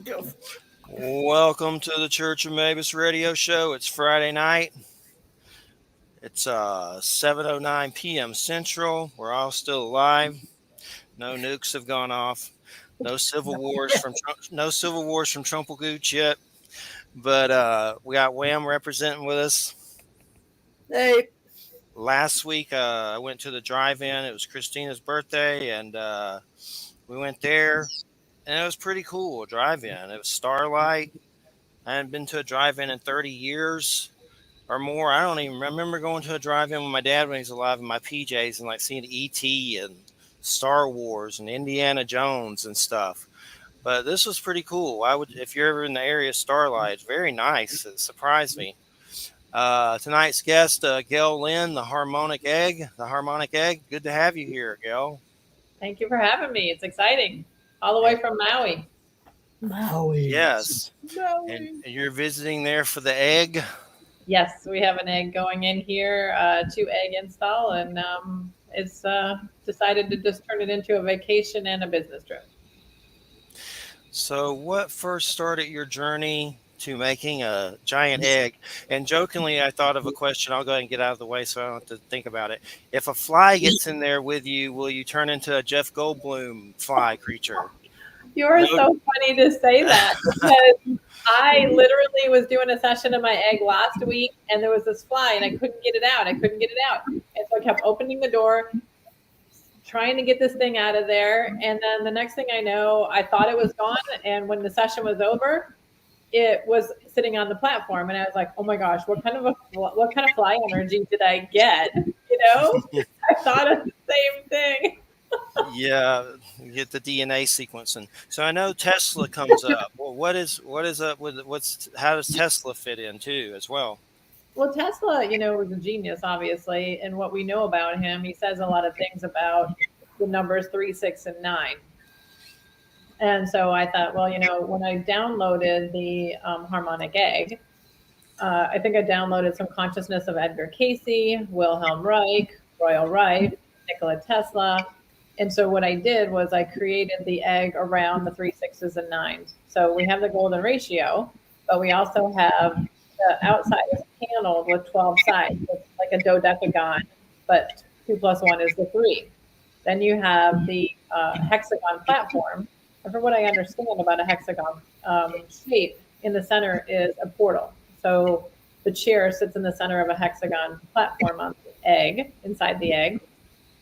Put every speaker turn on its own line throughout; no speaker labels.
Go.
Welcome to the Church of Mabus radio show. It's Friday night. It's 7:09 p.m. Central. We're all still alive. No nukes have gone off. No civil wars from Trumpel Gooch yet. But we got Wham representing with us.
Hey,
Last week I went to the drive-in. It was Christina's birthday, and we went there, and it was pretty cool. Drive-in. It was Starlight. I hadn't been to a drive-in in 30 years or more. I don't even remember going to a drive-in with my dad when he was alive in my PJs and like seeing E.T. and Star Wars and Indiana Jones and stuff. But this was pretty cool. I would, if you're ever in the area, Starlight, it's very nice. It surprised me. Tonight's guest, Gail Lynn, the Harmonic Egg. The Harmonic Egg. Good to have you here, Gail.
Thank you for having me. It's exciting. All the way from Maui.
Maui.
Yes, and
Maui.
you're visiting there for the egg.
Yes, we have an egg going in here, 2 egg install, and it's decided to just turn it into a vacation and a business trip.
So, what first started your journey to making a giant egg? And jokingly, I thought of a question. I'll go ahead and get out of the way so I don't have to think about it. If a fly gets in there with you, will you turn into a Jeff Goldblum fly creature?
You are
No.
so funny to say that because I literally was doing a session of my egg last week, and there was this fly, and I couldn't get it out. And so I kept opening the door, trying to get this thing out of there. And then the next thing I know, I thought it was gone. And when the session was over, it was sitting on the platform, and I was like, "Oh my gosh, what kind of fly energy did I get?" I thought of the same thing.
Yeah, you get the DNA sequencing. So I know Tesla comes up. Well, what is up with what's how does Tesla fit in too as well?
Well, Tesla, was a genius, obviously, and what we know about him, he says a lot of things about the numbers 3, 6, and 9. And so I thought, well, when I downloaded the Harmonic Egg, I think I downloaded some consciousness of Edgar Casey, Wilhelm Reich, Royal Reich, Nikola Tesla. And so what I did was I created the egg around the 3, 6s, and 9s. So we have the golden ratio, but we also have the outside is paneled with 12 sides. It's like a dodecagon, but 2 plus 1 is the 3. Then you have the hexagon platform. And from what I understand about a hexagon shape, in the center is a portal. So the chair sits in the center of a hexagon platform on the egg, inside the egg,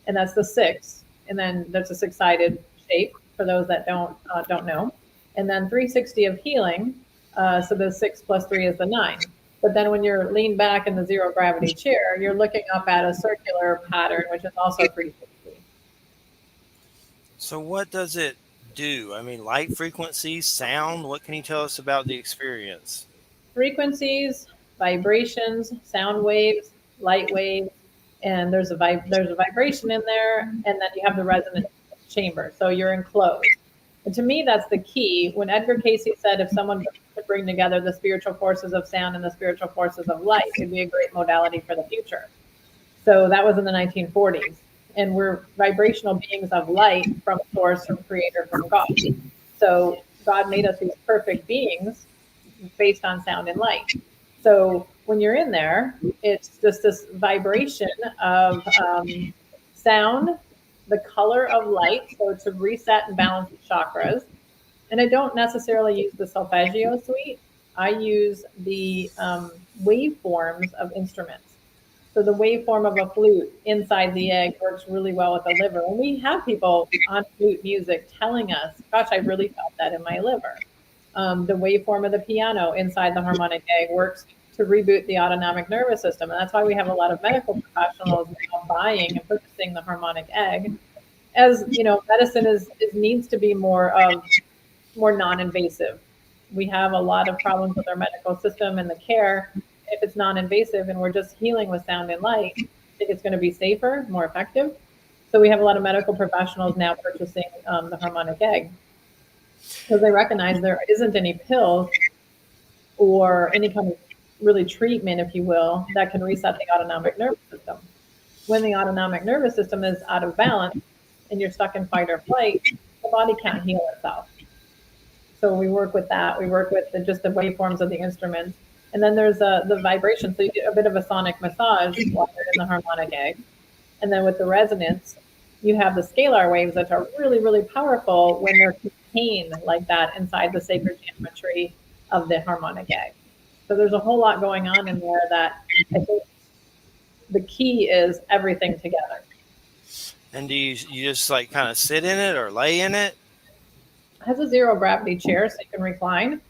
and that's the 6. And then there's a 6-sided shape for those that don't know. And then 360 of healing. So the 6 plus 3 is the 9. But then when you're leaned back in the zero gravity chair, you're looking up at a circular pattern, which is also 360.
So what does it do? I mean, light frequencies, sound. What can you tell us about the experience?
Frequencies, vibrations, sound waves, light waves, and there's a vibration in there, and then you have the resonance chamber. So you're enclosed. And to me, that's the key. When Edgar Casey said if someone could bring together the spiritual forces of sound and the spiritual forces of light, it'd be a great modality for the future. So that was in the 1940s. And we're vibrational beings of light from source, from creator, from God. So God made us these perfect beings based on sound and light. So when you're in there, it's just this vibration of sound, the color of light, so to reset and balance the chakras. And I don't necessarily use the solfeggio suite. I use the waveforms of instruments. So the waveform of a flute inside the egg works really well with the liver. And we have people on flute music telling us, gosh, I really felt that in my liver. The waveform of the piano inside the harmonic egg works to reboot the autonomic nervous system. And that's why we have a lot of medical professionals now buying and purchasing the harmonic egg. As medicine is needs to be more non-invasive. We have a lot of problems with our medical system and the care. If it's non-invasive and we're just healing with sound and light, I think it's going to be safer, more effective. So we have a lot of medical professionals now purchasing the harmonic egg because they recognize there isn't any pills or any kind of really treatment, if you will, that can reset the autonomic nervous system. When the autonomic nervous system is out of balance and you're stuck in fight or flight, the body can't heal itself. So we work with that. We work with just the waveforms of the instruments. And then there's the vibration. So you get a bit of a sonic massage while you're in the harmonic egg. And then with the resonance, you have the scalar waves that are really, really powerful when they're contained like that inside the sacred geometry of the harmonic egg. So there's a whole lot going on in there that I think the key is everything together.
And do you just like kind of sit in it or lay in it?
It has a zero gravity chair, so you can recline.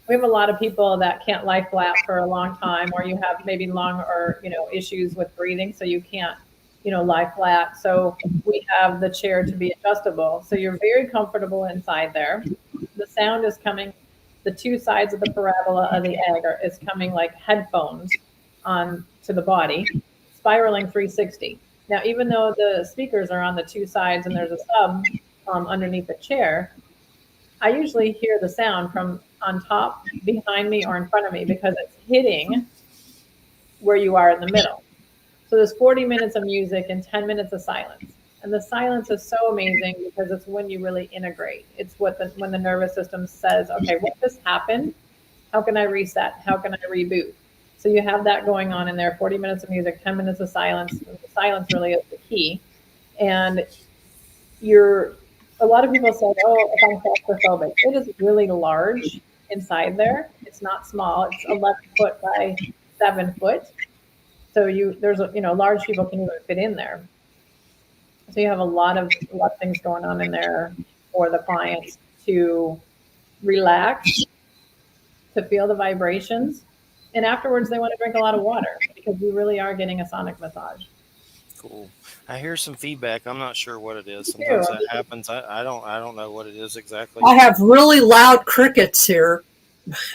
We have a lot of people that can't lie flat for a long time, or you have maybe long or issues with breathing, so you can't lie flat. So we have the chair to be adjustable, so you're very comfortable inside there. The sound is coming. The two sides of the parabola of the egg is coming like headphones on to the body, spiraling 360. Now, even though the speakers are on the two sides and there's a sub underneath the chair, I usually hear the sound from on top, behind me, or in front of me because it's hitting where you are in the middle. So there's 40 minutes of music and 10 minutes of silence. And the silence is so amazing because it's when you really integrate. It's when the nervous system says, okay, what just happened? How can I reset? How can I reboot? So you have that going on in there, 40 minutes of music, 10 minutes of silence. And the silence really is the key. And a lot of people say, oh, if I'm claustrophobic, it is really large inside there. It's not small. It's 11 foot by 7 foot. So large people can even fit in there. So you have a lot of things going on in there for the clients to relax, to feel the vibrations. And afterwards, they want to drink a lot of water because we really are getting a sonic massage.
Cool. I hear some feedback. I'm not sure what it is. Sometimes that happens. I don't know what it is exactly.
I have really loud crickets here.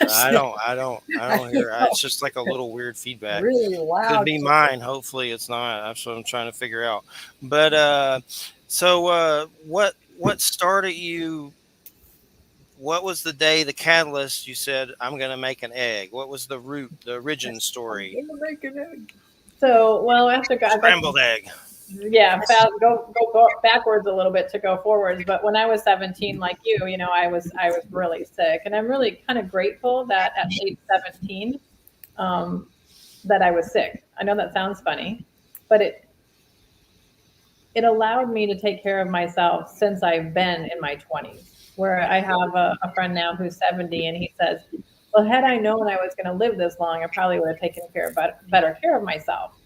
I don't hear. It's just like a little weird feedback.
Really loud.
Could be mine. Hopefully it's not. That's what I'm trying to figure out. But so what started you? What was the day, the catalyst? You said I'm going to make an egg. What was the origin story?
I'm gonna make an egg.
So after
Scrambled egg.
Yeah, go backwards a little bit to go forwards. But when I was 17, like you, I was really sick, and I'm really kind of grateful that at age 17, that I was sick. I know that sounds funny, but it allowed me to take care of myself since I've been in my 20s. Where I have a friend now who's 70, and he says, "Well, had I known I was going to live this long, I probably would have taken better care of myself."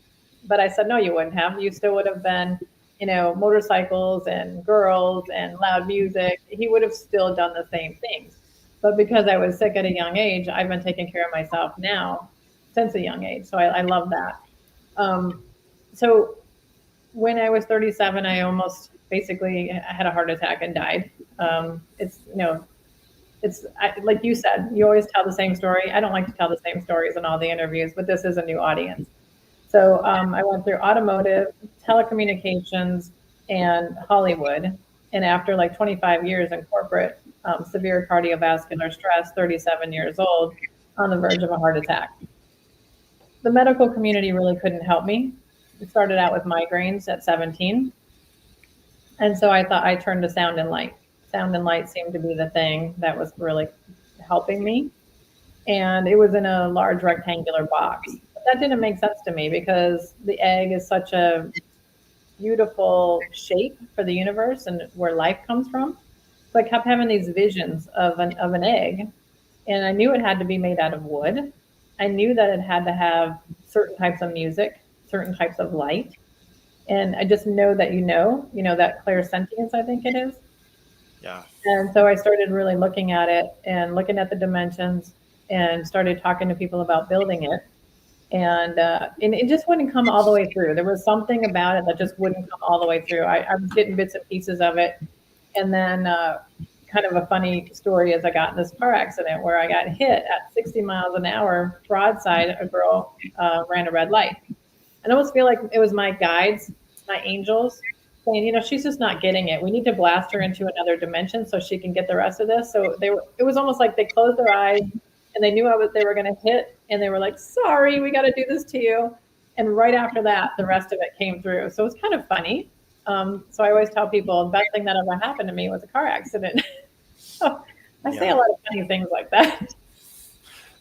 But I said, no, you wouldn't have. You still would have been, motorcycles and girls and loud music. He would have still done the same things. But because I was sick at a young age, I've been taking care of myself now since a young age. So I love that. So when I was 37, I almost basically had a heart attack and died. Like you said, you always tell the same story. I don't like to tell the same stories in all the interviews, but this is a new audience. So I went through automotive, telecommunications, and Hollywood. And after like 25 years in corporate, severe cardiovascular stress, 37 years old, on the verge of a heart attack. The medical community really couldn't help me. It started out with migraines at 17. And so I thought I turned to sound and light. Sound and light seemed to be the thing that was really helping me. And it was in a large rectangular box. That didn't make sense to me because the egg is such a beautiful shape for the universe and where life comes from. So I kept having these visions of an egg, and I knew it had to be made out of wood. I knew that it had to have certain types of music, certain types of light. And I just know that that clairsentience, I think it is.
Yeah.
And so I started really looking at it and looking at the dimensions and started talking to people about building it. And it just wouldn't come all the way through. There was something about it that just wouldn't come all the way through. I was getting bits and pieces of it. And then kind of a funny story is I got in this car accident where I got hit at 60 miles an hour, broadside. A girl ran a red light. I almost feel like it was my guides, my angels, saying, she's just not getting it. We need to blast her into another dimension so she can get the rest of this. So it was almost like they closed their eyes and they knew they were going to hit, and they were like, sorry, we got to do this to you. And right after that, the rest of it came through. So it was kind of funny. So I always tell people the best thing that ever happened to me was a car accident. So I say
Yeah.
a lot of funny things like that.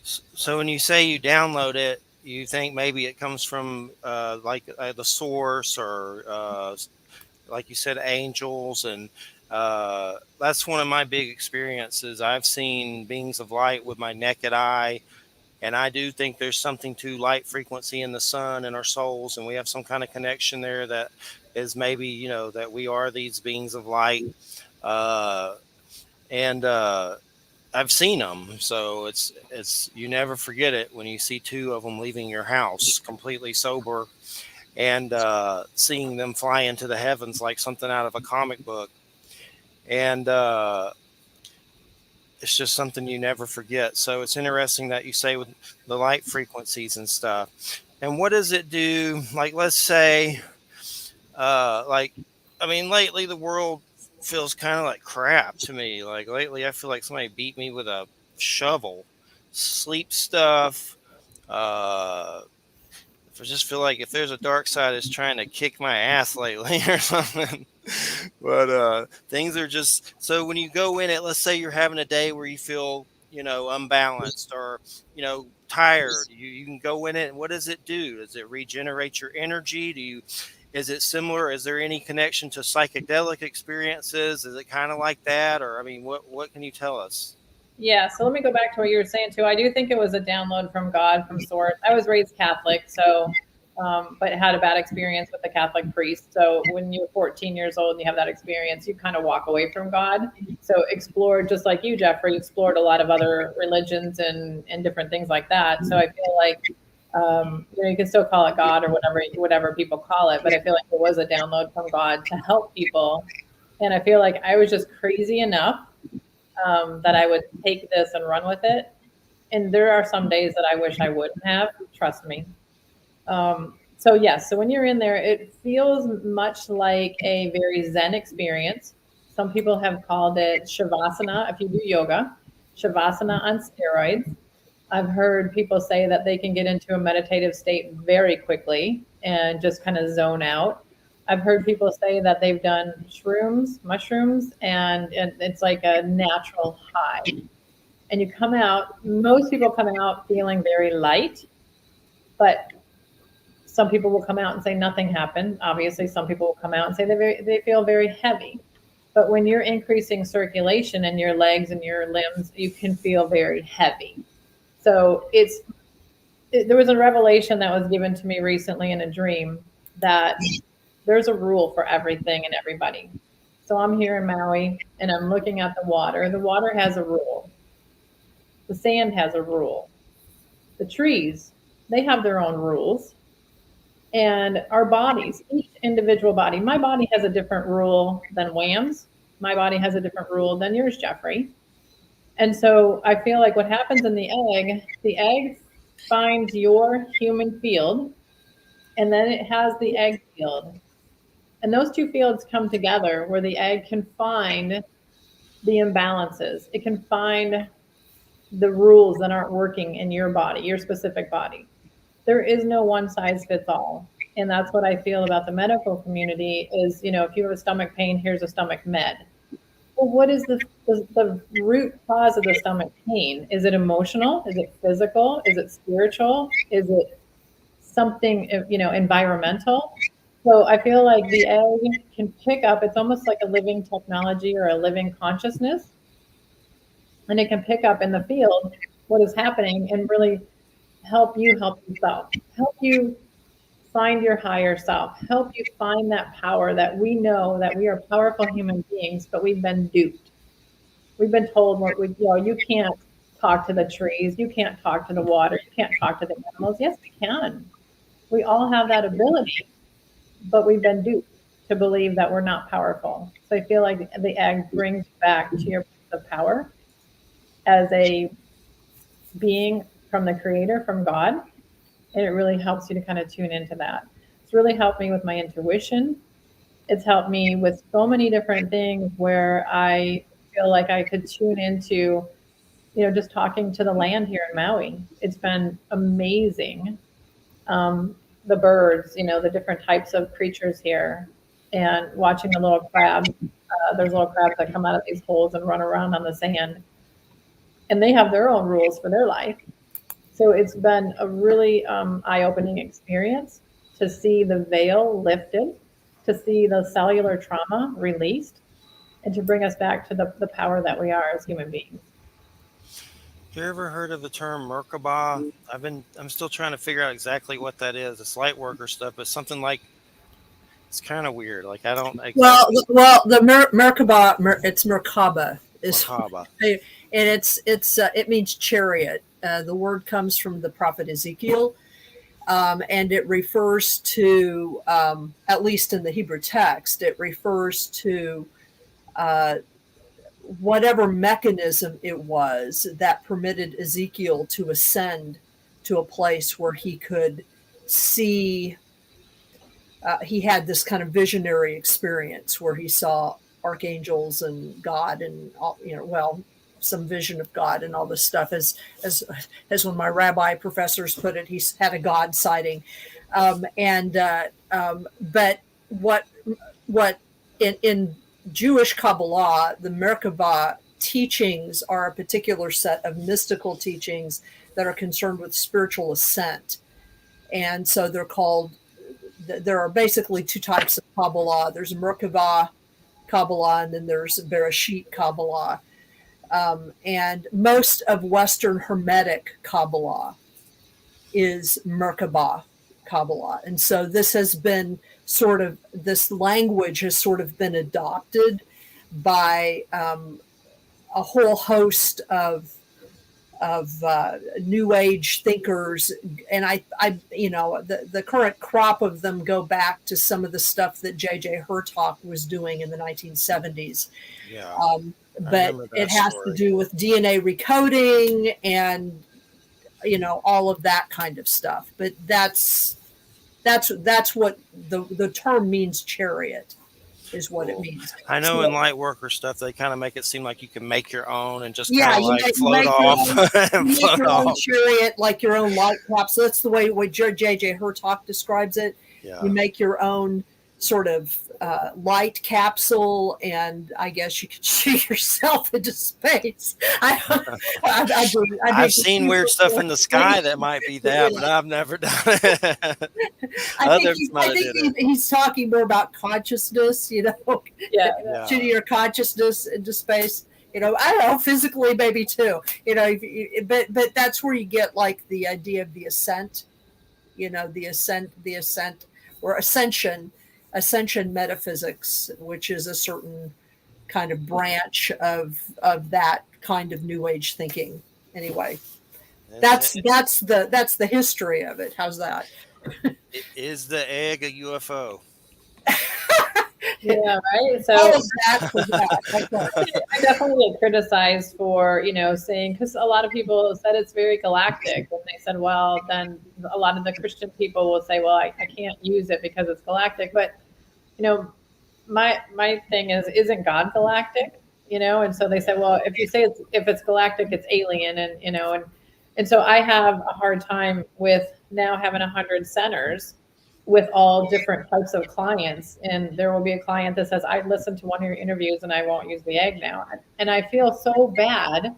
So when you say you download it, you think maybe it comes from the source or like you said, angels, and that's one of my big experiences. I've seen beings of light with my naked eye, and I do think there's something to light frequency in the sun and our souls, and we have some kind of connection there that is maybe that we are these beings of light, uh, and I've seen them, so it's you never forget it when you see two of them leaving your house completely sober and seeing them fly into the heavens like something out of a comic book. And it's just something you never forget. So it's interesting that you say with the light frequencies and stuff. And what does it do? Like, let's say, like, I mean, lately the world feels kind of like crap to me. Like, lately I feel like somebody beat me with a shovel. Sleep stuff, uh, I just feel like if there's a dark side, it's trying to kick my ass lately or something. But things are just so when you go in it, let's say you're having a day where you feel, unbalanced or, tired. You can go in it and what does it do? Does it regenerate your energy? Is it similar? Is there any connection to psychedelic experiences? Is it kind of like that? Or I mean, what can you tell us?
Yeah, so let me go back to what you were saying too. I do think it was a download from God, from Source. I was raised Catholic, so but had a bad experience with the Catholic priest. So when you're 14 years old and you have that experience, you kind of walk away from God. So explored, just like you, Jeffrey, explored a lot of other religions and different things like that. So I feel like you can still call it God or whatever people call it, but I feel like it was a download from God to help people. And I feel like I was just crazy enough that I would take this and run with it. And there are some days that I wish I wouldn't have. Trust me. So yes, so when you're in there, it feels much like a very Zen experience. Some people have called it Shavasana. If you do yoga, Shavasana on steroids. I've heard people say that they can get into a meditative state very quickly and just kind of zone out. I've heard people say that they've done shrooms, mushrooms, and it's like a natural high. And you come out, most people come out feeling very light, but some people will come out and say nothing happened. Obviously, some people will come out and say they feel very heavy. But when you're increasing circulation in your legs and your limbs, you can feel very heavy. So there was a revelation that was given to me recently in a dream that there's a rule for everything and everybody. So I'm here in Maui and I'm looking at the water. The water has a rule. The sand has a rule. The trees, they have their own rules. And our bodies, each individual body, my body has a different rule than Wham's. My body has a different rule than yours, Jeffrey. And so I feel like what happens in the egg finds your human field, and then it has the egg field. And those two fields come together where the egg can find the imbalances. It can find the rules that aren't working in your body, your specific body. There is no one size fits all. And that's what I feel about the medical community is, if you have a stomach pain, here's a stomach med. Well, what is the root cause of the stomach pain? Is it emotional? Is it physical? Is it spiritual? Is it something, environmental? So I feel like the egg can pick up, it's almost like a living technology or a living consciousness. And it can pick up in the field what is happening and really help you help yourself, help you find your higher self, help you find that power that we know that we are powerful human beings, but we've been duped. We've been told you can't talk to the trees, you can't talk to the water, you can't talk to the animals. Yes, we can. We all have that ability, but we've been duped to believe that we're not powerful. So I feel like the egg brings you back to your place of power as a being from the creator, from God. And it really helps you to kind of tune into that. It's really helped me with my intuition. It's helped me with so many different things where I feel like I could tune into, just talking to the land here in Maui. It's been amazing. The birds, the different types of creatures here, and watching the little crabs. There's little crabs that come out of these holes and run around on the sand. and they have their own rules for their life. So it's been a really eye-opening experience to see the veil lifted, to see the cellular trauma released, and to bring us back to the power that we are as human beings.
You ever heard of the term Merkaba? I'm still trying to figure out exactly what that is. It's light worker stuff, but something like it's kind of weird. Like I don't exactly.
The Merkaba, it's Merkaba is,
Merkaba.
and it means chariot. The word comes from the prophet Ezekiel, and it refers to, at least in the Hebrew text, it refers to whatever mechanism it was that permitted Ezekiel to ascend to a place where he could see. He had this kind of visionary experience where he saw archangels and God and all, some vision of God and all this stuff. As when my rabbi professors put it, he's had a God sighting. But what in Jewish Kabbalah, the Merkaba teachings are a particular set of mystical teachings that are concerned with spiritual ascent. And so there are basically two types of Kabbalah. There's Merkaba Kabbalah, and then there's Bereshit Kabbalah. And most of Western Hermetic Kabbalah is Merkaba Kabbalah. And so this language has sort of been adopted by a whole host of new age thinkers, and the current crop of them go back to some of the stuff that J.J. Hertog was doing in the 1970s.
Yeah,
but it has to do with DNA recoding and all of that kind of stuff. But that's what the term means. Chariot is what it means.
I know in light worker stuff, they kind of make it seem like you can make your own and just
float
off.
You make your own chariot, like your own light capsule. That's the way J.J. Hertog describes it. Yeah. You make your own sort of light capsule, and I guess you could shoot yourself into space.
I've seen weird stuff in the sky that might be that, but I've never done it.
I think he's talking more about consciousness, shooting your consciousness into space. I don't know, physically maybe too. But that's where you get like the idea of the ascent. The ascent or ascension metaphysics, which is a certain kind of branch of that kind of new age thinking. Anyway, that's the history of it. How's that?
Is the egg a UFO?
Yeah, right. So I definitely get criticized for, saying, because a lot of people said it's very galactic. And they said, well, then a lot of the Christian people will say, well, I can't use it because it's galactic. But, my thing isn't God galactic? And so they said, well, if you say if it's galactic, it's alien. And so I have a hard time with now having 100 centers with all different types of clients. And there will be a client that says, I listened to one of your interviews and I won't use the egg now. And I feel so bad.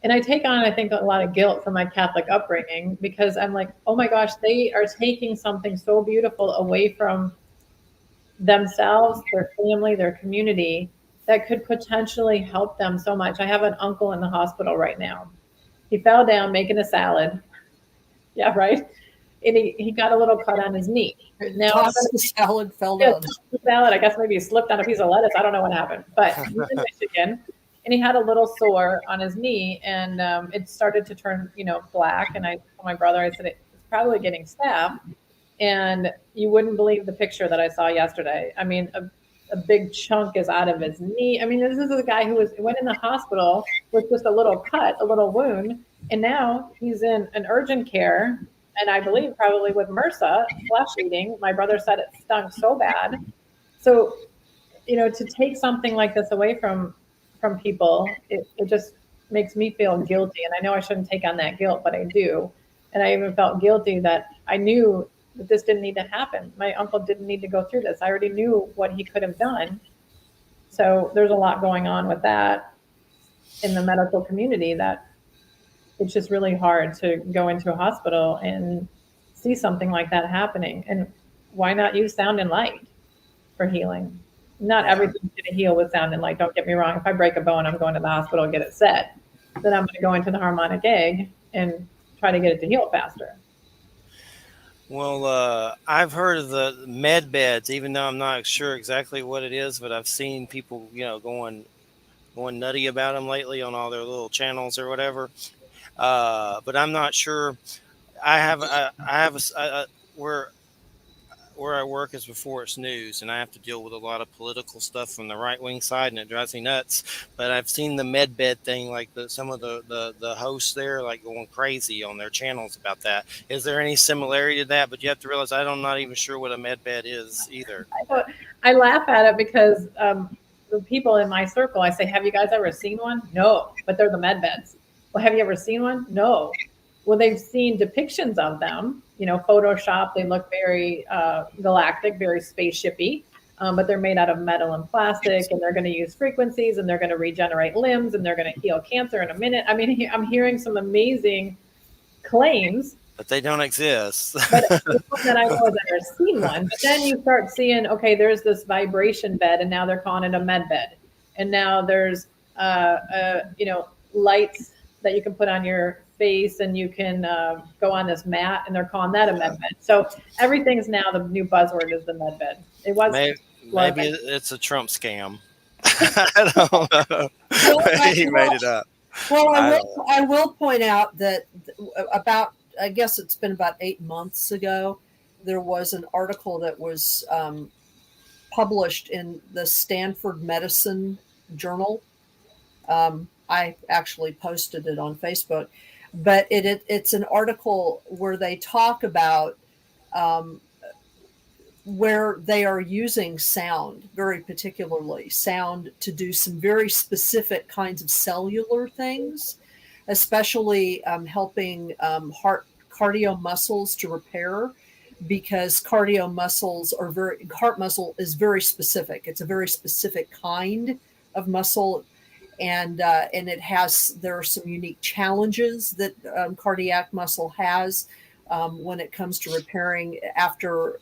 And I take on, I think, a lot of guilt from my Catholic upbringing, because I'm like, oh my gosh, they are taking something so beautiful away from themselves, their family, their community, that could potentially help them so much. I have an uncle in the hospital right now. He fell down making a salad. Yeah, right. And he got a little cut on his knee. Now
the salad fell down.
Salad. I guess maybe he slipped on a piece of lettuce. I don't know what happened, but he's in Michigan, and he had a little sore on his knee, and it started to turn, black. And I told my brother, I said, it's probably getting staph. And you wouldn't believe the picture that I saw yesterday. I mean, a big chunk is out of his knee. I mean, this is a guy who went in the hospital with just a little cut, a little wound, and now he's in an urgent care. And I believe probably with MRSA, flesh eating. My brother said it stunk so bad. So, to take something like this away from people, it just makes me feel guilty. And I know I shouldn't take on that guilt, but I do. And I even felt guilty that I knew that this didn't need to happen. My uncle didn't need to go through this. I already knew what he could have done. So there's a lot going on with that. in the medical community that it's just really hard to go into a hospital and see something like that happening. And why not use sound and light for healing? Not
Yeah.
everything's going to heal with sound and light. Don't get me wrong. If I break a bone, I'm going to the hospital and get it set. Then I'm going to go into the harmonic egg and try to get it to heal faster.
Well, I've heard of the med beds, even though I'm not sure exactly what it is, but I've seen people, going nutty about them lately on all their little channels or whatever. But I'm not sure. Where I work is before it's news, and I have to deal with a lot of political stuff from the right wing side, and it drives me nuts. But I've seen the med bed thing, like some of the hosts there, like going crazy on their channels about that. Is there any similarity to that? But you have to realize I'm not even sure what a med bed is either.
I laugh at it because the people in my circle, I say, have you guys ever seen one? No, but they're the med beds. Well, have you ever seen one? No. Well, they've seen depictions of them, Photoshop. They look very galactic, very spaceshipy, but they're made out of metal and plastic, and they're going to use frequencies, and they're going to regenerate limbs, and they're going to heal cancer in a minute. I mean, I'm hearing some amazing claims.
But they don't exist.
But the one that I know has ever seen one. But then you start seeing, okay, there's this vibration bed, and now they're calling it a med bed. And now there's, lights that you can put on your face, and you can go on this mat, and they're calling that a med bed. So everything's now, the new buzzword is the med bed. It was
maybe it's a Trump scam. I don't know. He made it up.
Well, I will point out that I guess it's been about 8 months ago, there was an article that was published in the Stanford Medicine Journal. I actually posted it on Facebook, but it's an article where they talk about where they are using sound, very particularly sound, to do some very specific kinds of cellular things, especially helping cardio muscles to repair, because heart muscle is very specific. It's a very specific kind of muscle, and there are some unique challenges that cardiac muscle has when it comes to repairing after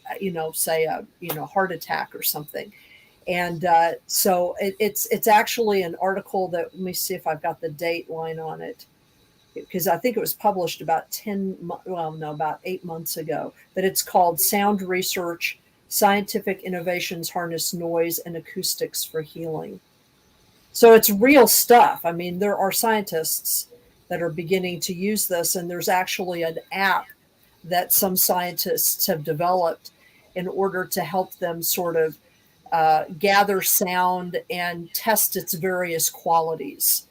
say a heart attack or something. And so it's actually an article that, let me see if I've got the date line on it, because I think it was published about 8 months ago, but it's called Sound Research, Scientific Innovations Harness Noise and Acoustics for Healing. So it's real stuff. I mean, there are scientists that are beginning to use this, and there's actually an app that some scientists have developed in order to help them sort of gather sound and test its various qualities,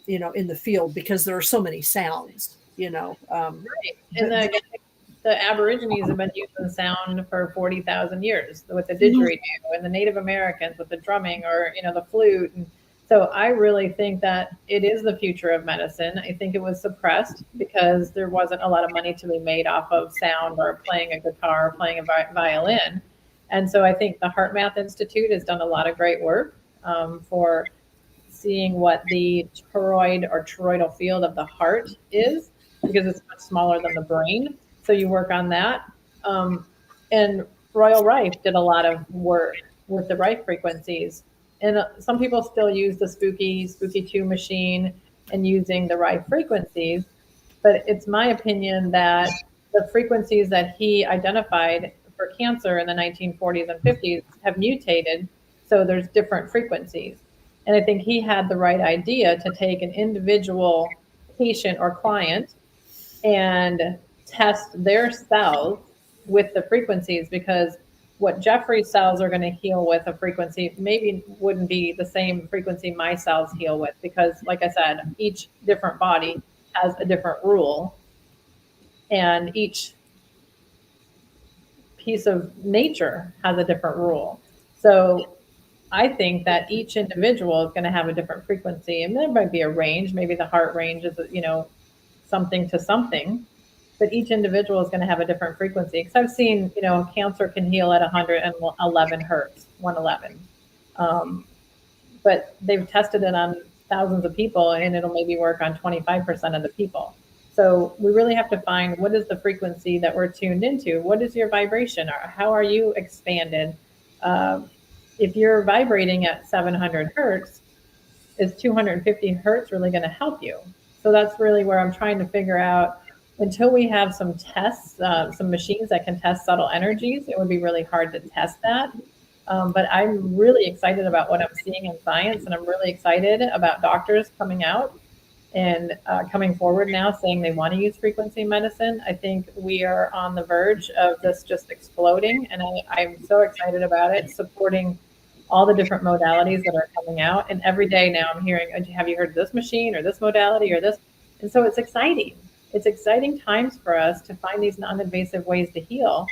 in the field, because there are so many sounds,
Right. And the Aborigines have been using sound for 40,000 years with the didgeridoo, and the Native Americans with the drumming, or, the flute. And so I really think that it is the future of medicine. I think it was suppressed because there wasn't a lot of money to be made off of sound, or playing a guitar, or playing a violin. And so I think the HeartMath Institute has done a lot of great work for seeing what the toroidal field of the heart is, because it's much smaller than the brain. So you work on that. And Royal Rife did a lot of work with the Rife frequencies. And some people still use the Spooky 2 machine and using the Rife frequencies. But it's my opinion that the frequencies that he identified for cancer in the 1940s and 50s have mutated. So there's different frequencies. And I think he had the right idea to take an individual patient or client and test their cells with the frequencies, because what Jeffrey's cells are going to heal with a frequency maybe wouldn't be the same frequency my cells heal with, because, like I said, each different body has a different rule, and each piece of nature has a different rule. So I think that each individual is going to have a different frequency, and there might be a range. Maybe the heart range is, something to something, but each individual is going to have a different frequency. Because I've seen, cancer can heal at 111 hertz, 111. But they've tested it on thousands of people, and it'll maybe work on 25% of the people. So we really have to find what is the frequency that we're tuned into. What is your vibration? Or how are you expanded? If you're vibrating at 700 hertz, is 250 hertz really going to help you? So that's really where I'm trying to figure out. Until we have some tests, some machines that can test subtle energies, it would be really hard to test that. But I'm really excited about what I'm seeing in science, and I'm really excited about doctors coming out and coming forward now saying they want to use frequency medicine. I think we are on the verge of this just exploding, and I'm so excited about it, supporting all the different modalities that are coming out. And every day now I'm hearing, have you heard of this machine or this modality or this? And so it's exciting. It's exciting times for us to find these non-invasive ways to heal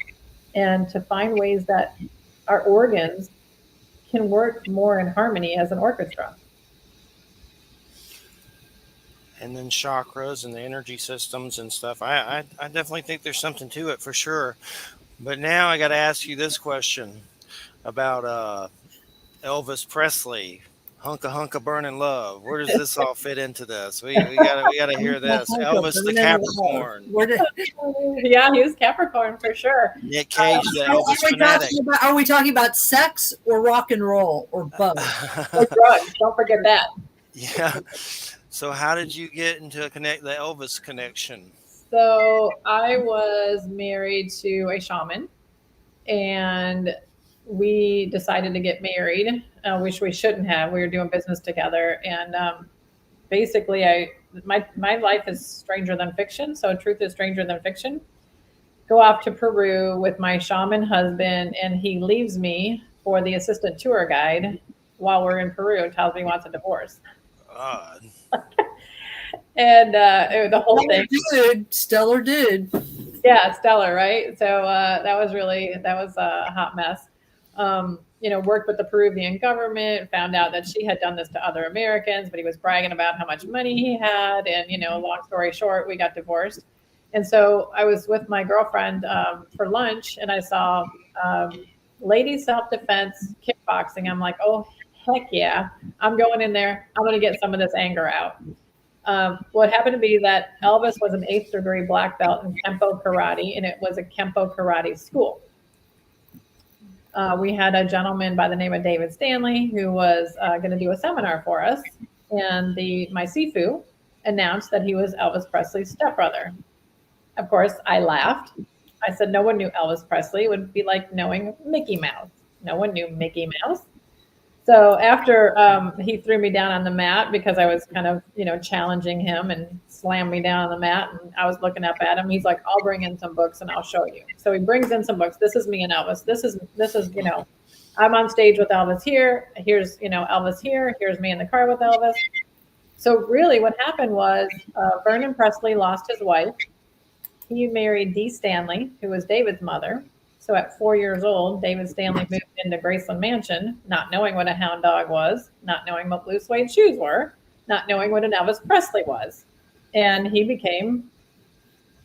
and to find ways that our organs can work more in harmony as an orchestra.
And then chakras and the energy systems and stuff. I definitely think there's something to it for sure. But now I got to ask you this question about Elvis Presley, Hunka Hunka Burning Love. Where does this all fit into this? We gotta hear this. Elvis the Capricorn.
Yeah, he was Capricorn for sure.
Nick Cage, the Elvis fanatic.
Are we talking about sex or rock and roll or both?
Or drugs? Don't forget that.
Yeah. So how did you get into the Elvis connection?
So I was married to a shaman, and we decided to get married, which we shouldn't have. We were doing business together, and basically, my life is stranger than fiction. So truth is stranger than fiction. Go off to Peru with my shaman husband, and he leaves me for the assistant tour guide while we're in Peru and tells me he wants a divorce. And the whole thing.
Stellar dude.
Yeah, stellar, right? So that was a hot mess. Worked with the Peruvian government, found out that she had done this to other Americans, but he was bragging about how much money he had. And, long story short, we got divorced. And so I was with my girlfriend for lunch, and I saw ladies self-defense kickboxing. I'm like, oh, heck yeah. I'm going in there. I'm going to get some of this anger out. What happened to be that Elvis was an 8th degree black belt in Kempo karate, and it was a Kempo karate school. We had a gentleman by the name of David Stanley who was going to do a seminar for us, and my Sifu announced that he was Elvis Presley's stepbrother. Of course, I laughed. I said no one knew Elvis Presley. It would be like knowing Mickey Mouse. No one knew Mickey Mouse. So after he threw me down on the mat because I was kind of, challenging him, and slammed me down on the mat, and I was looking up at him. He's like, I'll bring in some books and I'll show you. So he brings in some books. This is me and Elvis. This is, I'm on stage with Elvis here. Here's, Elvis here. Here's me in the car with Elvis. So really what happened was Vernon Presley lost his wife. He married Dee Stanley, who was David's mother. So at 4 years old, David Stanley moved into Graceland Mansion, not knowing what a hound dog was, not knowing what blue suede shoes were, not knowing what an Elvis Presley was. And he became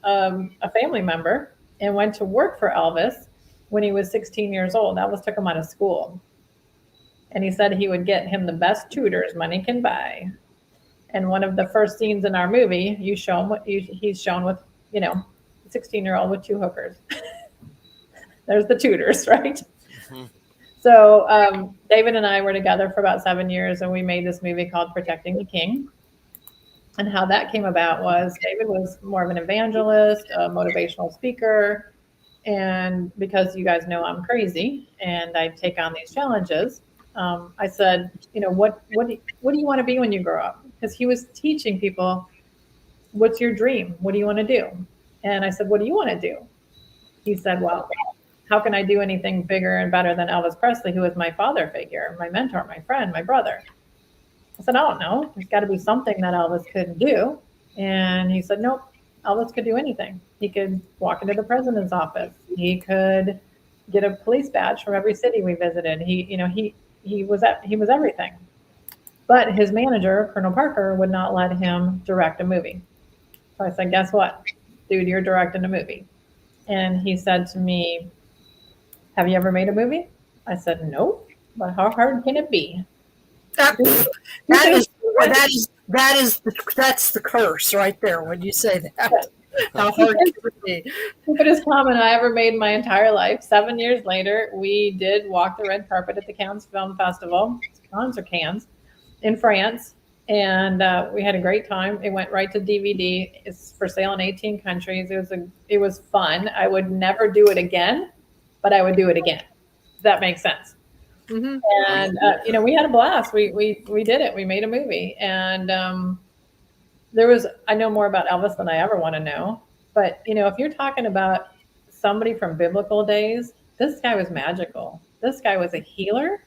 a family member and went to work for Elvis when he was 16 years old. Elvis took him out of school. And he said he would get him the best tutors money can buy. And one of the first scenes in our movie, he's shown with, 16-year-old with 2 hookers. There's the tutors, right? Mm-hmm. So David and I were together for about 7 years, and we made this movie called Protecting the King. And how that came about was David was more of an evangelist, a motivational speaker. And because you guys know I'm crazy and I take on these challenges, I said, what do you want to be when you grow up? Because he was teaching people, what's your dream? What do you want to do? And I said, what do you want to do? He said, well, how can I do anything bigger and better than Elvis Presley, who was my father figure, my mentor, my friend, my brother? I said, I don't know. There's got to be something that Elvis couldn't do. And he said, nope, Elvis could do anything. He could walk into the president's office. He could get a police badge from every city we visited. He was everything. But his manager, Colonel Parker, would not let him direct a movie. So I said, guess what? Dude, you're directing a movie. And he said to me, have you ever made a movie? I said, nope. But how hard can it be?
That is that's the curse right there when you say that. How hard can it be?
Stupidest comment I ever made in my entire life. 7 years later, we did walk the red carpet at the Cannes Film Festival, Cannes, in France, and we had a great time. It went right to DVD. It's for sale in 18 countries. It was fun. I would never do it again, but I would do it again. If that makes sense.
Mm-hmm.
And we had a blast. We did it. We made a movie, and I know more about Elvis than I ever want to know. But if you're talking about somebody from biblical days, this guy was magical. This guy was a healer.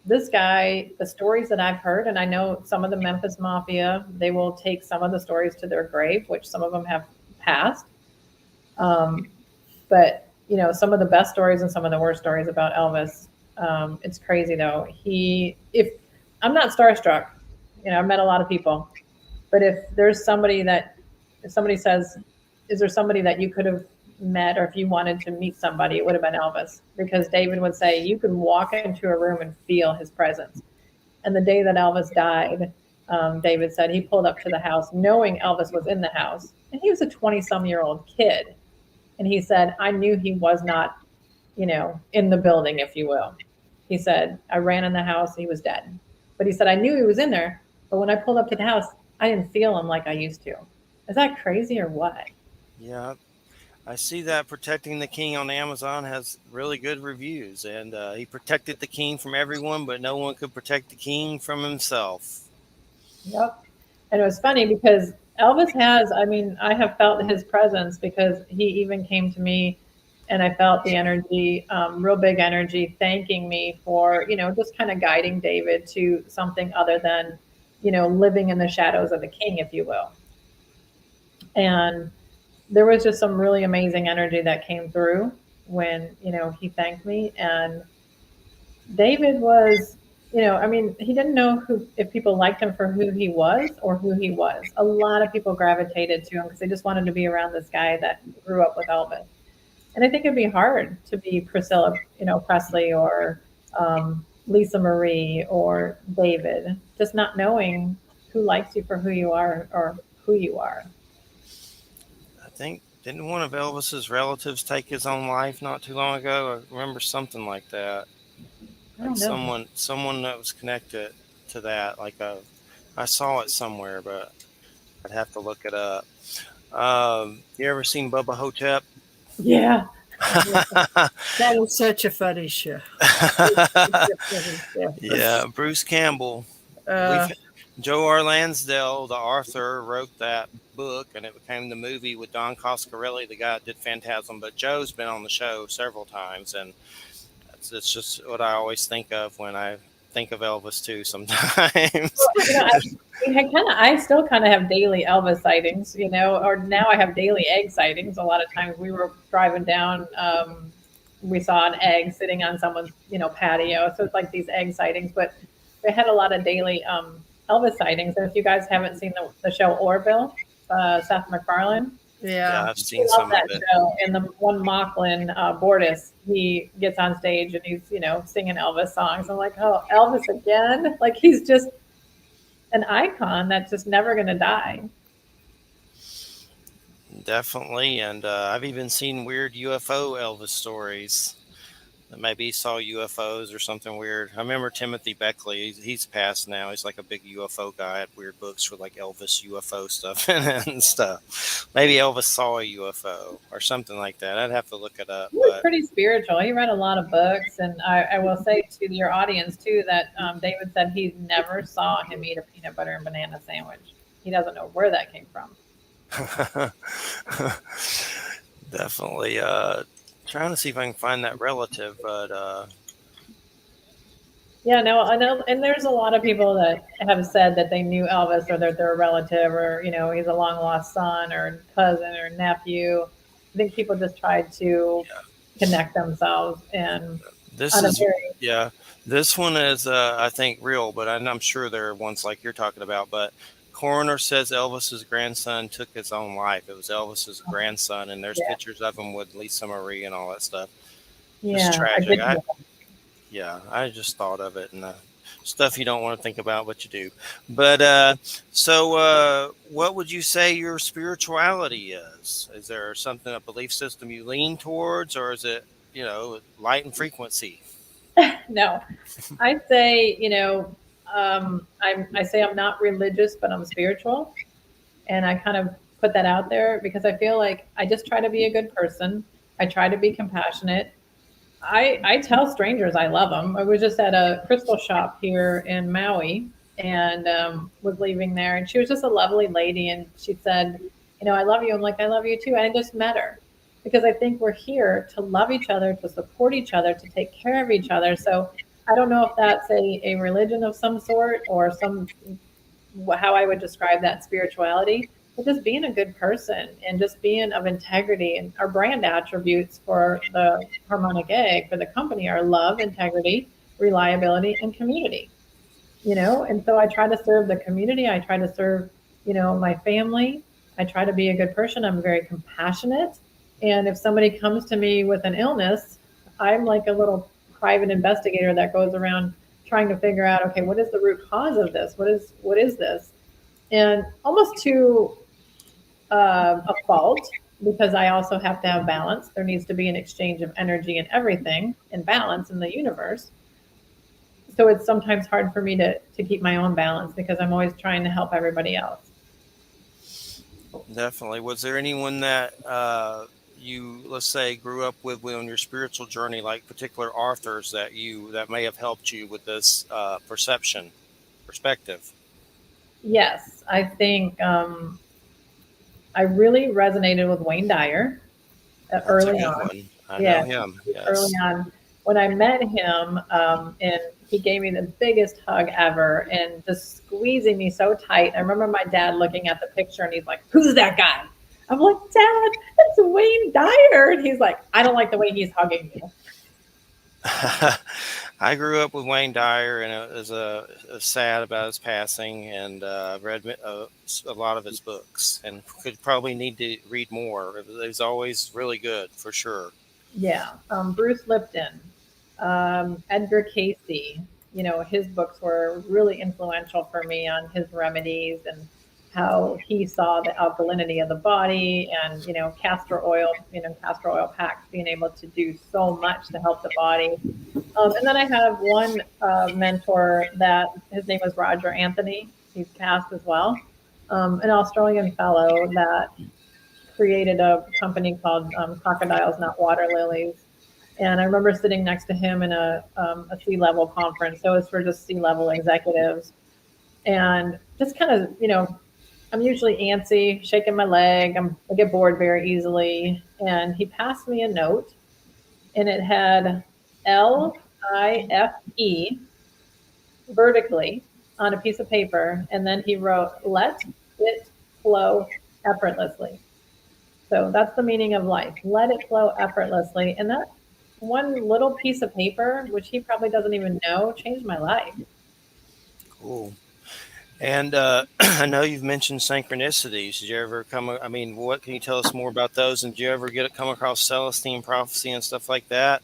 This guy, the stories that I've heard, and I know some of the Memphis Mafia, they will take some of the stories to their grave, which some of them have passed. But some of the best stories and some of the worst stories about Elvis. It's crazy though. If I'm not starstruck, I've met a lot of people, but if somebody says, is there somebody that you could have met, or if you wanted to meet somebody, it would have been Elvis, because David would say you could walk into a room and feel his presence. And the day that Elvis died, David said he pulled up to the house knowing Elvis was in the house, and he was a 20-some-year-old kid. And he said, I knew he was not, in the building, if you will. He said, I ran in the house, he was dead. But he said, I knew he was in there, but when I pulled up to the house, I didn't feel him like I used to. Is that crazy or what?
Yeah, I see that Protecting the King on Amazon has really good reviews, and he protected the king from everyone, but no one could protect the king from himself.
Yep. And it was funny because Elvis I have felt his presence, because he even came to me and I felt the energy, real big energy, thanking me for, just kind of guiding David to something other than, living in the shadows of the king, if you will. And there was just some really amazing energy that came through when, he thanked me. And David was, he didn't know if people liked him for who he was or who he was. A lot of people gravitated to him because they just wanted to be around this guy that grew up with Elvis. And I think it'd be hard to be Priscilla, Presley, or Lisa Marie or David, just not knowing who likes you for who you are or who you are.
I think, didn't one of Elvis's relatives take his own life not too long ago? I remember something like that.
I don't know.
Someone that was connected to that. I saw it somewhere, but I'd have to look it up. You ever seen Bubba Hotep?
Yeah.
That was such a funny show.
Yeah, Bruce Campbell. Joe R. Lansdale, the author, wrote that book, and it became the movie with Don Coscarelli, the guy that did Phantasm. But Joe's been on the show several times, and it's just what I always think of when I think of Elvis too. Sometimes.
I still kind of have daily Elvis sightings, or now I have daily egg sightings. A lot of times we were driving down, we saw an egg sitting on someone's, patio. So it's like these egg sightings, but they had a lot of daily Elvis sightings. And if you guys haven't seen the show Orville, Seth MacFarlane.
Yeah, I've seen some of it.
Show. And the one Mocklin, Bortis, he gets on stage and he's, singing Elvis songs. I'm like, oh, Elvis again? Like, he's just an icon that's just never going to die.
Definitely. And I've even seen weird UFO Elvis stories. Maybe he saw UFOs or something weird. I remember Timothy Beckley. He's passed now. He's like a big UFO guy. Had weird books with like Elvis UFO stuff and stuff. Maybe Elvis saw a UFO or something like that. I'd have to look it up.
He was pretty spiritual. He read a lot of books. And I will say to your audience, too, that David said he never saw him eat a peanut butter and banana sandwich. He doesn't know where that came from.
Definitely. Trying to see if I can find that relative, but
yeah, no, I know, and there's a lot of people that have said that they knew Elvis, or that they're a relative, or he's a long lost son or cousin or nephew. I think people just tried to connect themselves, and
this one is I think real, but I'm sure there are ones like you're talking about. But coroner says Elvis's grandson took his own life. It was Elvis's grandson, and there's pictures of him with Lisa Marie and all that stuff.
Yeah,
it's tragic. I just thought of it, and stuff you don't want to think about, but you do. But what would you say your spirituality is? Is there something, a belief system you lean towards, or is it, light and frequency?
No, I say, I say I'm not religious, but I'm spiritual. And I kind of put that out there because I feel like I just try to be a good person. I try to be compassionate. I tell strangers I love them. I was just at a crystal shop here in Maui and was leaving there, and she was just a lovely lady, and she said, I love you. I'm like, I love you too. And I just met her because I think we're here to love each other, to support each other, to take care of each other. So I don't know if that's a religion of some sort or some how I would describe that spirituality, but just being a good person and just being of integrity. And our brand attributes for the Harmonic Egg for the company are love, integrity, reliability, and community. And so I try to serve the community. I try to serve, my family. I try to be a good person. I'm very compassionate. And if somebody comes to me with an illness, I'm like a little private investigator that goes around trying to figure out, okay, what is the root cause of this? What is this? And almost to a fault, because I also have to have balance. There needs to be an exchange of energy and everything and balance in the universe. So it's sometimes hard for me to keep my own balance because I'm always trying to help everybody else.
Definitely. Was there anyone that you, let's say, grew up with on your spiritual journey, like particular authors that may have helped you with this perspective?
Yes, I think I really resonated with Wayne Dyer
That's a
early
good
on.
one. I
Yeah,
know him.
early
Yes.
on when I met him, and he gave me the biggest hug ever and just squeezing me so tight. I remember my dad looking at the picture and he's like, "Who's that guy?" I'm like, "Dad, that's Wayne Dyer." And he's like, "I don't like the way he's hugging you."
I grew up with Wayne Dyer, and it was sad about his passing, and read a lot of his books, and could probably need to read more. It was always really good, for sure.
Yeah, Bruce Lipton, Edgar Casey. His books were really influential for me on his remedies and how he saw the alkalinity of the body and castor oil packs being able to do so much to help the body. And then I have one mentor that his name was Roger Anthony. He's passed as well, an Australian fellow that created a company called Crocodiles Not Water Lilies. And I remember sitting next to him in a C-level conference. So it was for just C-level executives. And just kind of, I'm usually antsy, shaking my leg. I get bored very easily. And he passed me a note, and it had LIFE vertically on a piece of paper. And then he wrote, "Let it flow effortlessly." So that's the meaning of life. Let it flow effortlessly. And that one little piece of paper, which he probably doesn't even know, changed my life.
Cool. And I know you've mentioned synchronicities. Did you ever I mean, what can you tell us more about those? And did you ever come across Celestine prophecy and stuff like that?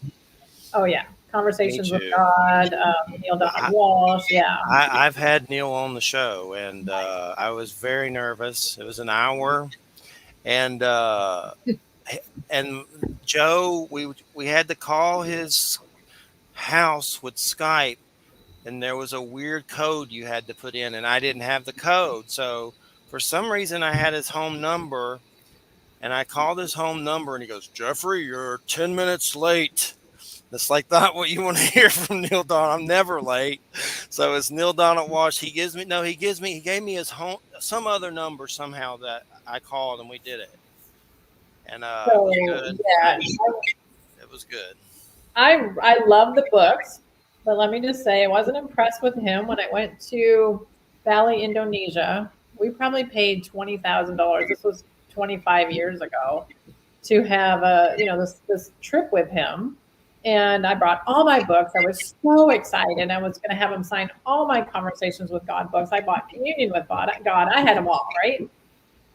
Oh, yeah.
Me
Conversations with
too.
God, Neil Donald
I,
Walsh. Yeah.
I've had Neil on the show, and I was very nervous. It was an hour, and and Joe, we had to call his house with Skype, and there was a weird code you had to put in, and I didn't have the code. So for some reason, I had his home number, and I called his home number, and he goes, "Jeffrey, you're 10 minutes late." That's like not what you want to hear from Neil Donald. I'm never late. So it's Neil Donald Walsh. He gave me his home, some other number somehow that I called, and we did it. And it was
So,
good.
yeah,
It was good.
I love the books, but let me just say, I wasn't impressed with him when I went to Bali, Indonesia. We probably paid $20,000. This was 25 years ago to have this trip with him. And I brought all my books. I was so excited. I was going to have him sign all my Conversations with God books. I bought Communion with God. I had them all, right?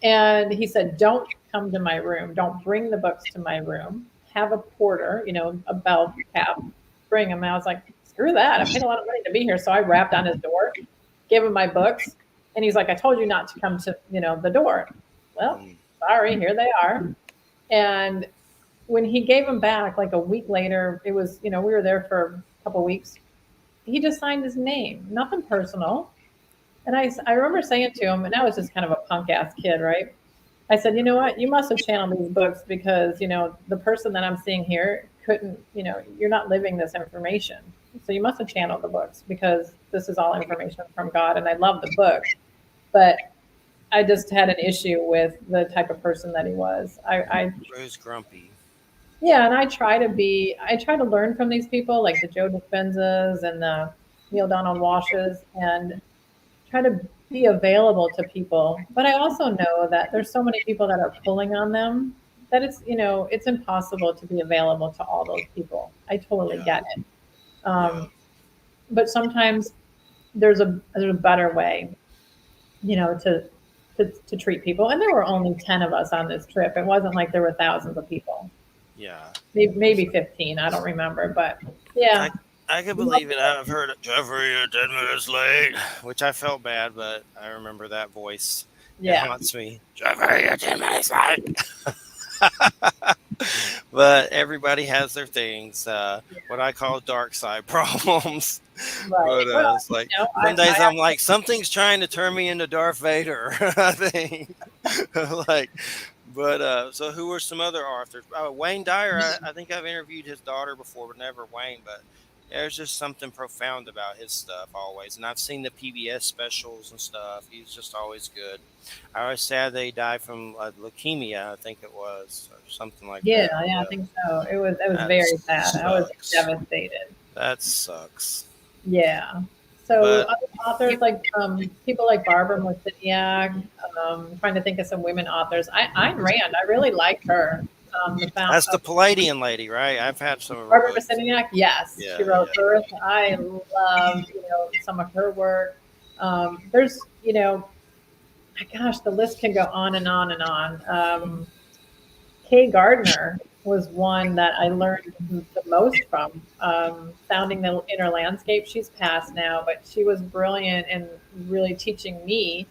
And he said, "Don't come to my room. Don't bring the books to my room. Have a porter, a bell cap, bring them." And I was like, screw that. I paid a lot of money to be here. So I rapped on his door, gave him my books. And he's like, I told you not to come to, the door. Well, sorry, here they are. And when he gave them back, like a week later, it was, we were there for a couple weeks. He just signed his name, nothing personal. And I remember saying to him, and I was just kind of a punk ass kid, right? I said, you know what? You must have channeled these books because, the person that I'm seeing here couldn't, you're not living this information. So you must have channeled the books because this is all information from God. And I love the book, but I just had an issue with the type of person that he was. I
Rose grumpy.
Yeah, and I try to learn from these people like the Joe Dispenzas and the Neil Donald Washes and try to be available to people. But I also know that there's so many people that are pulling on them that it's impossible to be available to all those people. I totally get it. But sometimes there's a better way, to treat people. And there were only 10 of us on this trip. It wasn't like there were thousands of people.
Yeah.
Maybe 15. I don't remember, but yeah.
I can believe it. I've heard it. Jeffrey, you're 10 minutes late, which I felt bad, but I remember that voice.
Yeah.
It haunts me. Jeffrey, you're 10 minutes late. But everybody has their things, what I call dark side problems.
Right.
But it's like some days I'm like, something's trying to turn me into Darth Vader. I think. So who were some other authors? Wayne Dyer. I think I've interviewed his daughter before, but never Wayne. But there's just something profound about his stuff always. And I've seen the PBS specials and stuff. He's just always good. I was sad they died from leukemia, I think it was, or something like that.
Yeah, I think so. It was very sad.
Sucks.
I was devastated.
That sucks.
Yeah. So other authors like people like Barbara Mosiniak, trying to think of some women authors. Ayn Rand, I really like her.
That's the Palladian lady, right? I've had some of her
Barbara
books.
Mosiniak, yes.
Yeah,
she wrote Earth. I love, some of her work. There's, gosh, the list can go on and on and on. Kay Gardner was one that I learned the most from, Sounding the Inner Landscape. She's passed now, but she was brilliant in really teaching me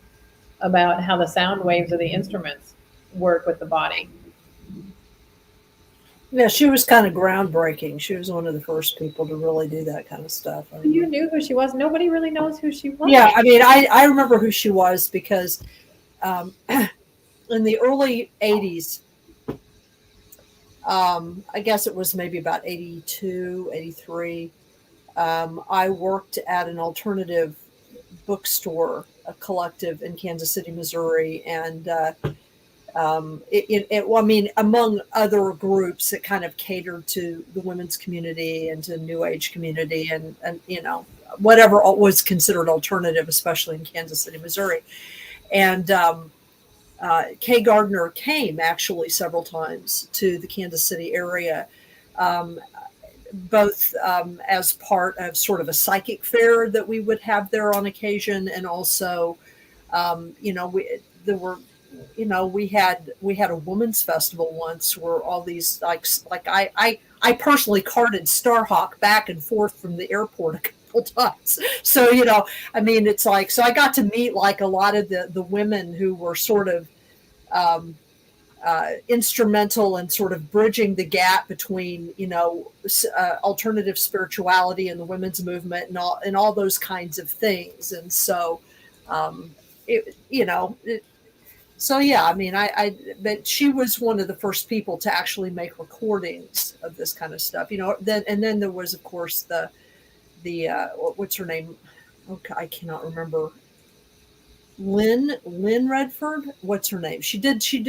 about how the sound waves of the instruments work with the body.
Yeah, she was kind of groundbreaking. She was one of the first people to really do that kind of stuff.
You knew who she was. Nobody really knows who she was.
Yeah, I mean, I remember who she was because in the early 80s, I guess it was maybe about 82, 83, I worked at an alternative bookstore, a collective in Kansas City, Missouri, and among other groups that kind of catered to the women's community and to New Age community and whatever was considered alternative, especially in Kansas City, Missouri. And Kay Gardner came actually several times to the Kansas City area, both as part of sort of a psychic fair that we would have there on occasion, and also, we had a women's festival once where all these I personally carted Starhawk back and forth from the airport a couple times. So it's like, so I got to meet like a lot of the women who were sort of instrumental in sort of bridging the gap between alternative spirituality and the women's movement and all those kinds of things. And so but she was one of the first people to actually make recordings of this kind of stuff, then there was, of course, the what's her name? Okay, I cannot remember. Lynn Redford. What's her name? She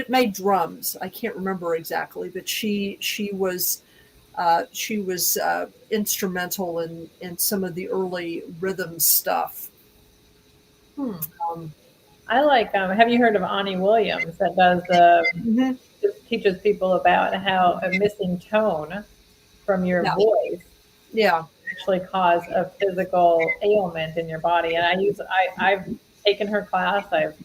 made drums. I can't remember exactly, but she was instrumental in some of the early rhythm stuff.
I like, have you heard of Ani Williams that does just teaches people about how a missing tone from your voice actually cause a physical ailment in your body. And I've taken her class. I've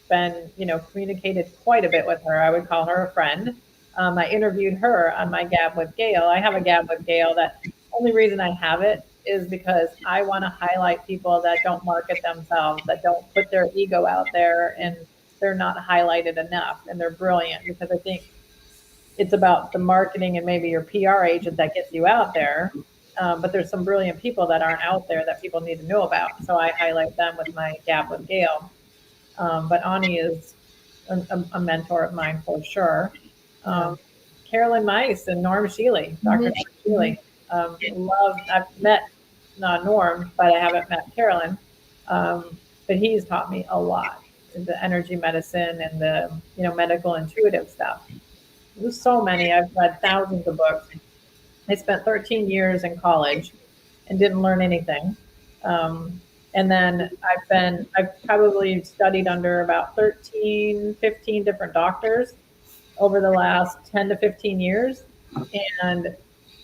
been, communicated quite a bit with her. I would call her a friend. I interviewed her on my Gab with Gail. I have a Gab with Gail that only reason I have it is because I want to highlight people that don't market themselves, that don't put their ego out there, and they're not highlighted enough, and they're brilliant, because I think it's about the marketing and maybe your PR agent that gets you out there. But there's some brilliant people that aren't out there that people need to know about. So I highlight them with my Gap with Gail. But Ani is a mentor of mine for sure. Carolyn Mice and Norm Shealy, Dr.
Mm-hmm.
Norm Shealy. I've met Norm, but I haven't met Carolyn. But he's taught me a lot, the energy medicine and the medical intuitive stuff. There's so many. I've read thousands of books. I spent 13 years in college and didn't learn anything. And then I've probably studied under about 13, 15 different doctors over the last 10 to 15 years. And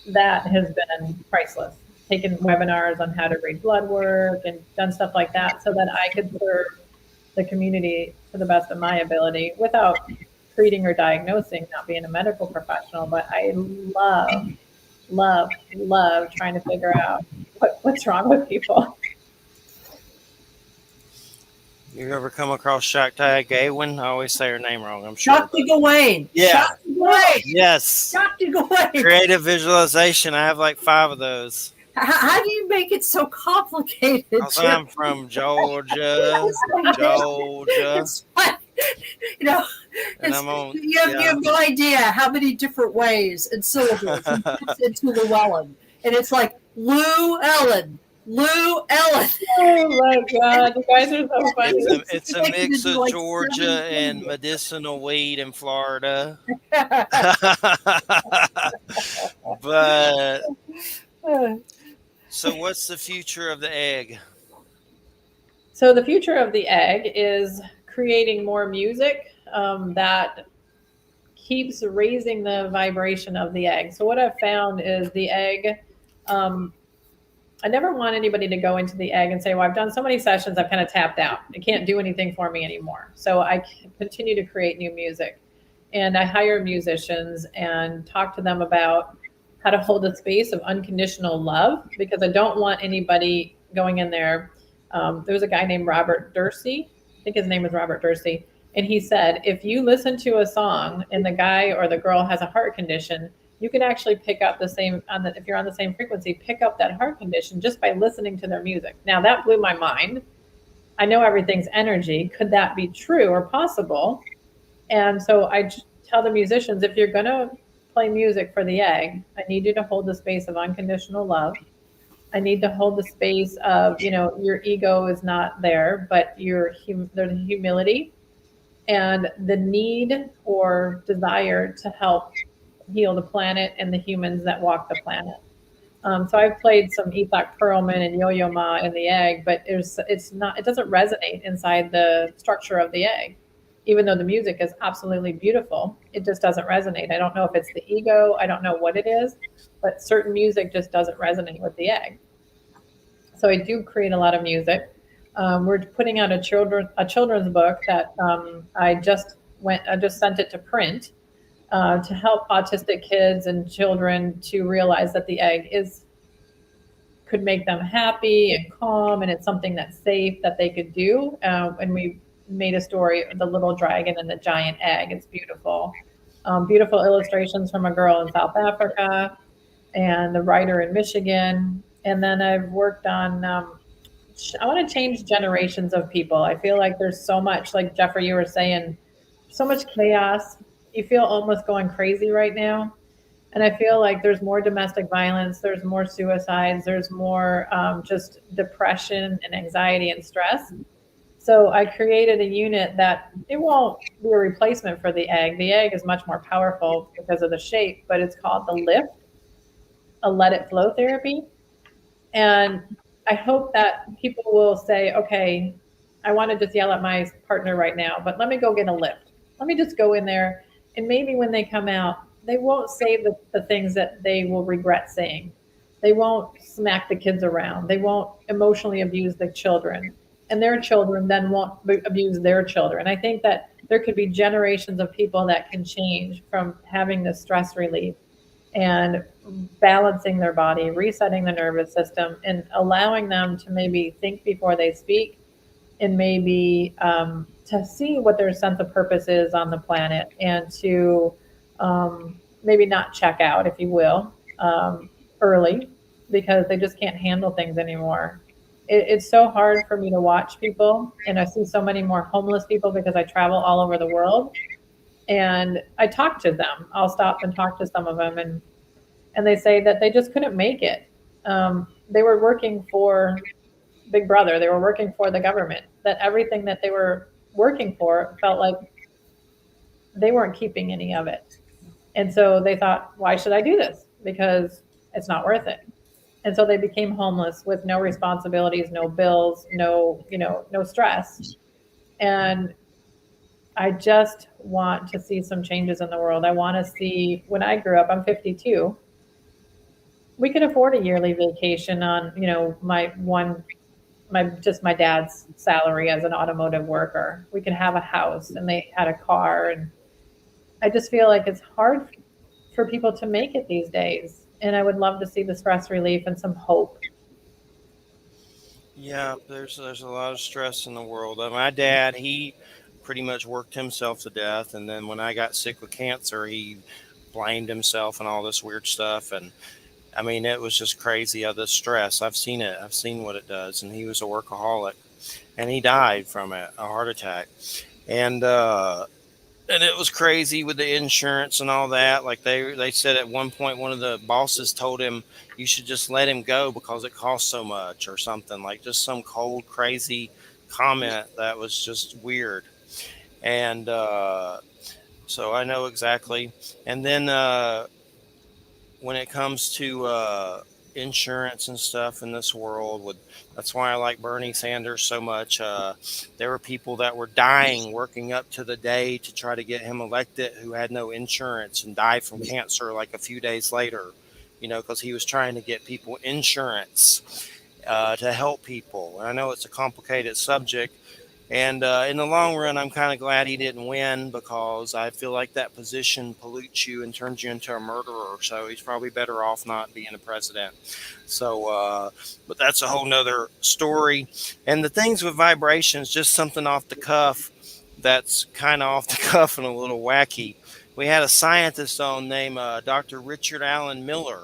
that has been priceless. Taken webinars on how to read blood work and done stuff like that so that I could serve the community to the best of my ability without treating or diagnosing, not being a medical professional. But I love trying to figure out what's wrong with people.
You ever come across Shakti Gawain? I always say her name wrong, I'm sure.
Shakti Gawain.
Yeah.
Shakti Gawain.
Yes.
Shakti Gawain.
Creative visualization. I have like 5 of those.
How do you make it so complicated?
Because I'm from Georgia.
It's fun. You know,
And I'm on,
you have no idea how many different ways and syllables into Llewellyn. And it's like Lou Ellen. Oh
my God, you guys are so funny.
It's a mix of Georgia and medicinal weed in Florida. But so what's the future of the egg?
So the future of the egg is creating more music that keeps raising the vibration of the egg. So what I've found is the egg, I never want anybody to go into the egg and say, well, I've done so many sessions, I've kind of tapped out. It can't do anything for me anymore. So I continue to create new music. And I hire musicians and talk to them about how to hold a space of unconditional love, because I don't want anybody going in there. There was a guy named Robert Dursey. I think his name was Robert Dursey. And he said, if you listen to a song and the guy or the girl has a heart condition, you can actually pick up the same, if you're on the same frequency, pick up that heart condition just by listening to their music. Now that blew my mind. I know everything's energy. Could that be true or possible? And so I tell the musicians, if you're going to play music for the egg, I need you to hold the space of unconditional love. I need to hold the space of, your ego is not there, but there's humility and the need or desire to help heal the planet and the humans that walk the planet. So I've played some Ethok Perlman and Yo-Yo Ma in the egg, but it doesn't resonate inside the structure of the egg. Even though the music is absolutely beautiful, it just doesn't resonate. I don't know if it's the ego, I don't know what it is, but certain music just doesn't resonate with the egg. So I do create a lot of music. We're putting out a children's book that I just sent it to print to help autistic kids and children to realize that the egg could make them happy and calm, and it's something that's safe that they could do. And we made a story, The Little Dragon and the Giant Egg. It's beautiful. Beautiful illustrations from a girl in South Africa and the writer in Michigan. And then I've worked on, I want to change generations of people. I feel like there's so much, like Jeffrey, you were saying, so much chaos. You feel almost going crazy right now. And I feel like there's more domestic violence, there's more suicides, there's more just depression and anxiety and stress. So I created a unit that it won't be a replacement for the egg. The egg is much more powerful because of the shape, but it's called the Lift, a Let It Flow therapy. And I hope that people will say, okay, I want to just yell at my partner right now, but let me go get a lift. Let me just go in there. And maybe when they come out, they won't say the things that they will regret saying. They won't smack the kids around. They won't emotionally abuse the children. And their children then won't abuse their children. I think that there could be generations of people that can change from having the stress relief and balancing their body, resetting the nervous system, and allowing them to maybe think before they speak, and maybe to see what their sense of purpose is on the planet, and to maybe not check out, if you will, early, because they just can't handle things anymore. It's so hard for me to watch people, and I see so many more homeless people because I travel all over the world, and I talk to them. I'll stop and talk to some of them, and they say that they just couldn't make it. They were working for Big Brother. They were working for the government. That everything that they were working for felt like they weren't keeping any of it. And so they thought, why should I do this? Because it's not worth it. And so they became homeless with no responsibilities, no bills, no stress. And I just want to see some changes in the world. I want to see, when I grew up, I'm 52. We could afford a yearly vacation on, my dad's salary as an automotive worker. We could have a house, and they had a car, and I just feel like it's hard for people to make it these days. And I would love to see the stress relief and some hope.
Yeah, there's a lot of stress in the world. My dad, he pretty much worked himself to death, and then when I got sick with cancer, he blamed himself and all this weird stuff. And I mean, it was just crazy of the stress. I've seen it. I've seen what it does. And he was a workaholic, and he died from it, a heart attack. And and it was crazy with the insurance and all that. Like they said at one point, one of the bosses told him, you should just let him go because it costs so much or something, like just some cold, crazy comment that was just weird. And so I know exactly. And then when it comes to insurance and stuff in this world, with that's why I like Bernie Sanders so much. There were people that were dying working up to the day to try to get him elected who had no insurance and died from cancer like a few days later, because he was trying to get people insurance to help people. And I know it's a complicated subject, and in the long run, I'm kind of glad he didn't win, because I feel like that position pollutes you and turns you into a murderer. So he's probably better off not being a president. So, but that's a whole nother story. And the things with vibrations, just something off the cuff that's kind of off the cuff and a little wacky. We had a scientist on named Dr. Richard Allen Miller,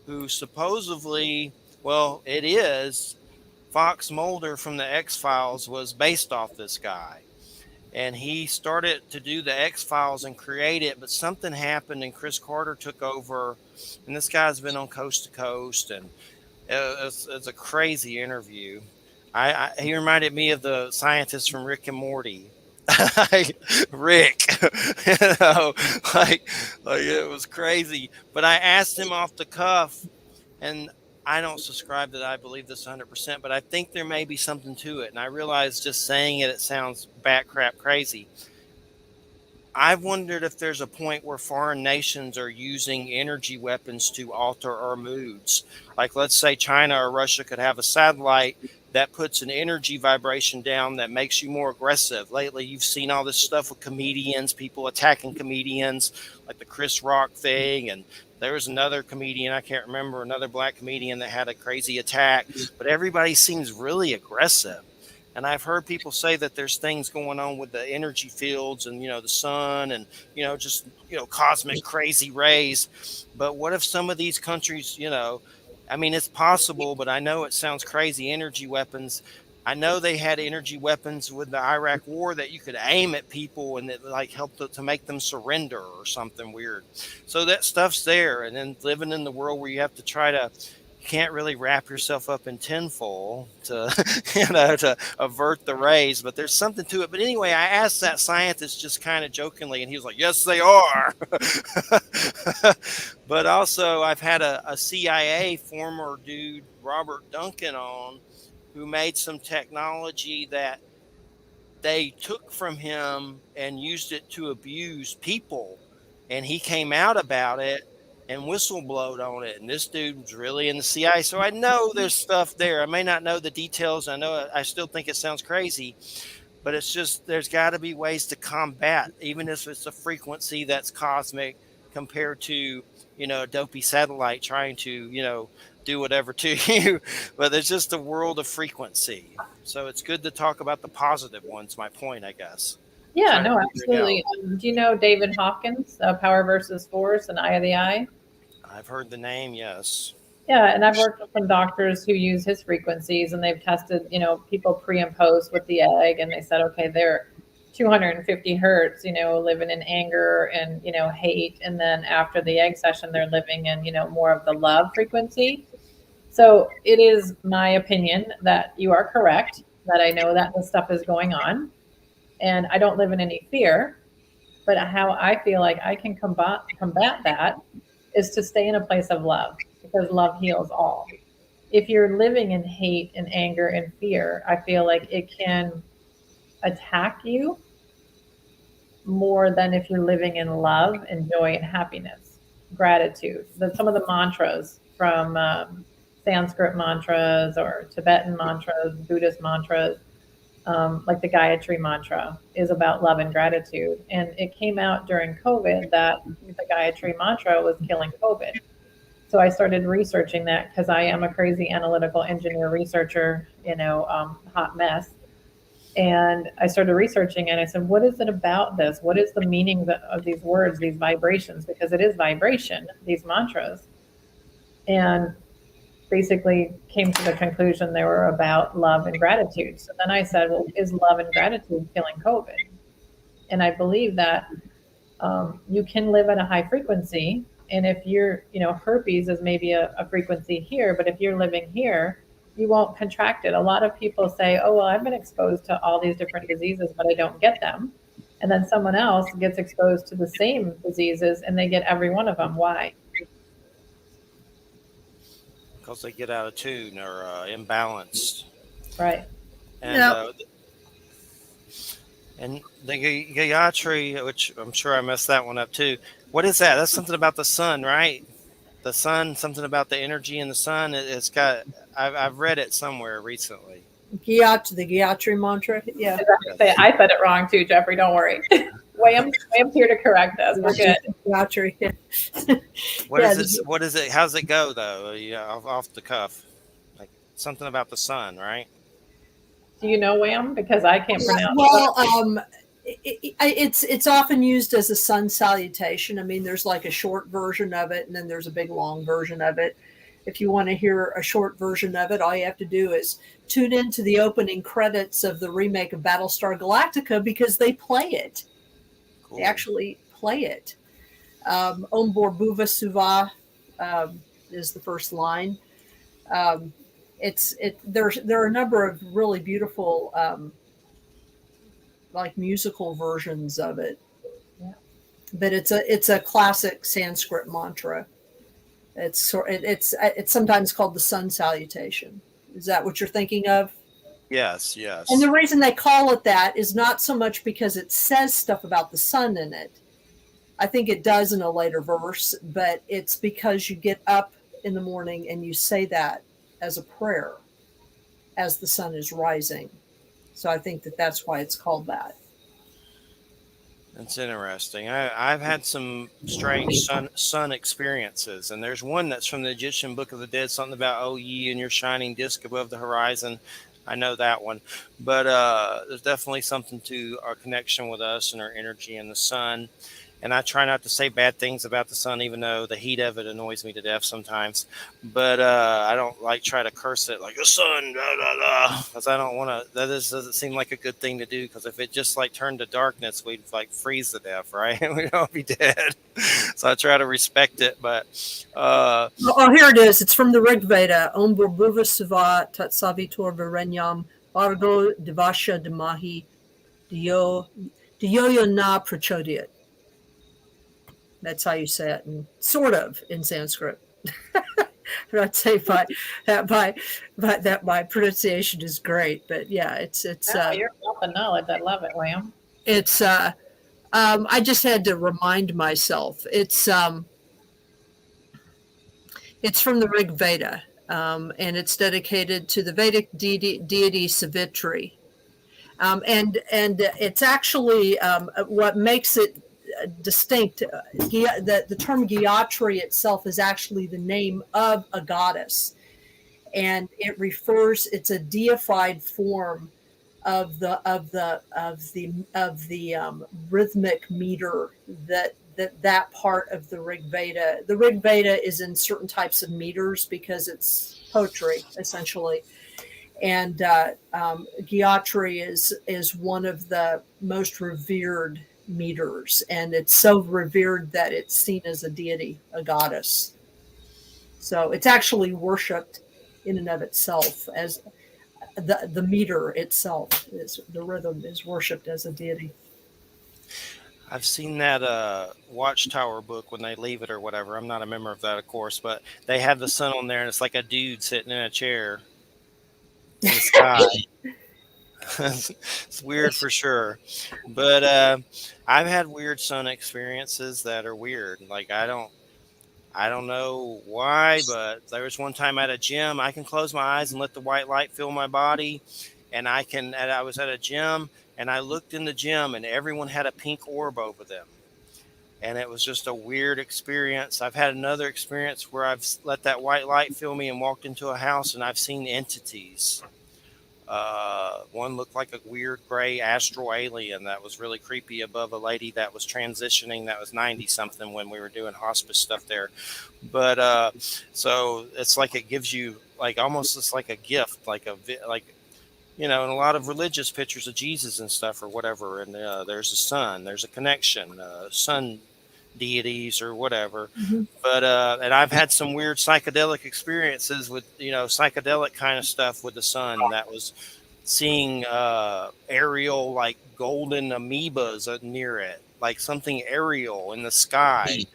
who supposedly, well, it is Fox Mulder from the X-Files was based off this guy. And he started to do the X-Files and create it, but something happened and Chris Carter took over. And this guy's been on Coast to Coast, and it's a crazy interview. He reminded me of the scientist from Rick and Morty. Rick, you know, like it was crazy. But I asked him off the cuff, and I don't subscribe that I believe this 100%, but I think there may be something to it. And I realize just saying it sounds bat crap crazy. I've wondered if there's a point where foreign nations are using energy weapons to alter our moods. Like, let's say China or Russia could have a satellite that puts an energy vibration down that makes you more aggressive. Lately, you've seen all this stuff with comedians, people attacking comedians, like the Chris Rock thing. And there was another comedian, I can't remember, another black comedian that had a crazy attack. But everybody seems really aggressive. And I've heard people say that there's things going on with the energy fields and, the sun and, just, cosmic crazy rays. But what if some of these countries, I mean, it's possible, but I know it sounds crazy. Energy weapons. I know they had energy weapons with the Iraq war that you could aim at people and it like helped to make them surrender or something weird. So that stuff's there. And then living in the world where you have to you can't really wrap yourself up in tinfoil to, to avert the rays, but there's something to it. But anyway, I asked that scientist just kind of jokingly, and he was like, yes, they are. But also I've had a CIA former dude, Robert Duncan, on, who made some technology that they took from him and used it to abuse people. And he came out about it and whistleblowed on it. And this dude was really in the CIA. So I know there's stuff there. I may not know the details. I still think it sounds crazy, but it's just, there's got to be ways to combat, even if it's a frequency that's cosmic compared to, a dopey satellite trying to, do whatever to you. But it's just a world of frequency. So it's good to talk about the positive ones, my point, I guess.
Yeah,
Try to
no,
figure it out.
absolutely. Do you know David Hawkins, Power versus Force and Eye of the Eye?
I've heard the name, yes.
Yeah, and I've worked with some doctors who use his frequencies, and they've tested, people pre and post with the egg, and they said, okay, they're 250 hertz, living in anger and, hate. And then after the egg session, they're living in, more of the love frequency. So it is my opinion that you are correct, that I know that this stuff is going on, and I don't live in any fear. But how I feel like I can combat that is to stay in a place of love, because love heals all. If you're living in hate and anger and fear, I feel like it can attack you more than if you're living in love and joy and happiness, gratitude. Some of the mantras from Sanskrit mantras or Tibetan mantras, Buddhist mantras, like the Gayatri mantra, is about love and gratitude. And it came out during COVID that the Gayatri mantra was killing COVID. So I started researching that because I am a crazy analytical engineer researcher, hot mess. And I started researching and I said, what is it about this? What is the meaning of these words, these vibrations? Because it is vibration, these mantras. And basically came to the conclusion they were about love and gratitude. So then I said, well, is love and gratitude killing COVID? And I believe that you can live at a high frequency. And if you're, herpes is maybe a frequency here, but if you're living here, you won't contract it. A lot of people say, oh, well, I've been exposed to all these different diseases, but I don't get them. And then someone else gets exposed to the same diseases and they get every one of them. Why?
Because they get out of tune or imbalanced.
Right.
And,
Yep.
And the Gayatri, which I'm sure I messed that one up too. What is that? That's something about the sun, right? The sun, something about the energy in the sun. It's got. I've read it somewhere recently.
The Gayatri mantra. Yeah.
I said it wrong too, Jeffrey. Don't worry. Wham's here to correct us. We're good.
Gayatri.
What is it? What is it? How's it go though? Off the cuff, like something about the sun, right?
Do you know Wham? Because I can't pronounce
Well, it's often used as a sun salutation. I mean, there's like a short version of it, and then there's a big long version of it. If you want to hear a short version of it, all you have to do is tune into the opening credits of the remake of Battlestar Galactica, because they play it. Cool. They actually play it. Om Borbuva Suva is the first line. There are a number of really beautiful like musical versions of it. Yeah. But it's a classic Sanskrit mantra. It's sometimes called the sun salutation. Is that what you're thinking of?
Yes, yes.
And the reason they call it that is not so much because it says stuff about the sun in it. I think it does in a later verse, but it's because you get up in the morning and you say that as a prayer as the sun is rising. So I think that's why it's called that.
That's interesting. I've had some strange sun experiences, and there's one that's from the Egyptian Book of the Dead, something about, oh, ye and your shining disk above the horizon. I know that one. But there's definitely something to our connection with us and our energy in the sun. And I try not to say bad things about the sun, even though the heat of it annoys me to death sometimes. But I don't try to curse it like the sun, blah, blah, blah, because I don't want to. That doesn't seem like a good thing to do. Because if it just turned to darkness, we'd freeze to death, right? We'd all be dead. So I try to respect it. But
here it is. It's from the Rig Veda. Om Burbuva Siva Tat Savitor Varenyam Argo Devasha Demahi Diyoyo Na Prachodiyat. That's how you say it, sort of in Sanskrit. I'd say my pronunciation is great, but yeah, it's.
You're wealth of knowledge. I love it, Wham.
It's. I just had to remind myself. It's from the Rig Veda, and it's dedicated to the Vedic deity Savitri, and it's actually what makes it distinct. The term Gayatri itself is actually the name of a goddess, and it's a deified form of the rhythmic meter that part of the Rig Veda. The Rig Veda is in certain types of meters because it's poetry essentially, and Gayatri is one of the most revered meters, and it's so revered that it's seen as a deity, a goddess. So it's actually worshipped in and of itself as the meter itself is the rhythm is worshipped as a deity.
I've seen that Watchtower book when they leave it or whatever. I'm not a member of that, of course, but they have the sun on there, and it's like a dude sitting in a chair in the sky. It's weird for sure, but I've had weird sun experiences that are weird. Like I don't know why, but there was one time at a gym. I can close my eyes and let the white light fill my body, and I was at a gym, and I looked in the gym, and everyone had a pink orb over them, and it was just a weird experience. I've had another experience where I've let that white light fill me and walked into a house, and I've seen entities. One looked like a weird gray astral alien that was really creepy above a lady that was transitioning that was 90 something when we were doing hospice stuff there. But so it's like it gives you like almost it's like a gift, like in a lot of religious pictures of Jesus and stuff or whatever. And there's a sun, there's a connection, sun deities or whatever.
Mm-hmm.
But and I've had some weird psychedelic experiences with psychedelic kind of stuff with the sun. That was seeing aerial like golden amoebas near it, like something aerial in the sky,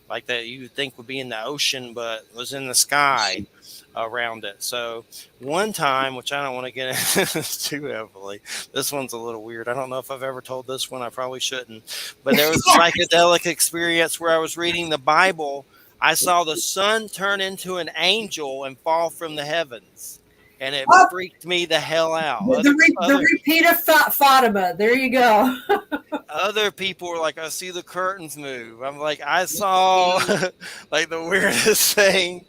like that you would think would be in the ocean but was in the sky around it. So one time, which I don't want to get into too heavily, this one's a little weird. I don't know if I've ever told this one. I probably shouldn't. But there was a psychedelic experience where I was reading the Bible. I saw the sun turn into an angel and fall from the heavens. And it freaked me the hell out.
The repeat of Fatima. There you go.
Other people were like, I see the curtains move. I'm like, I saw like the weirdest thing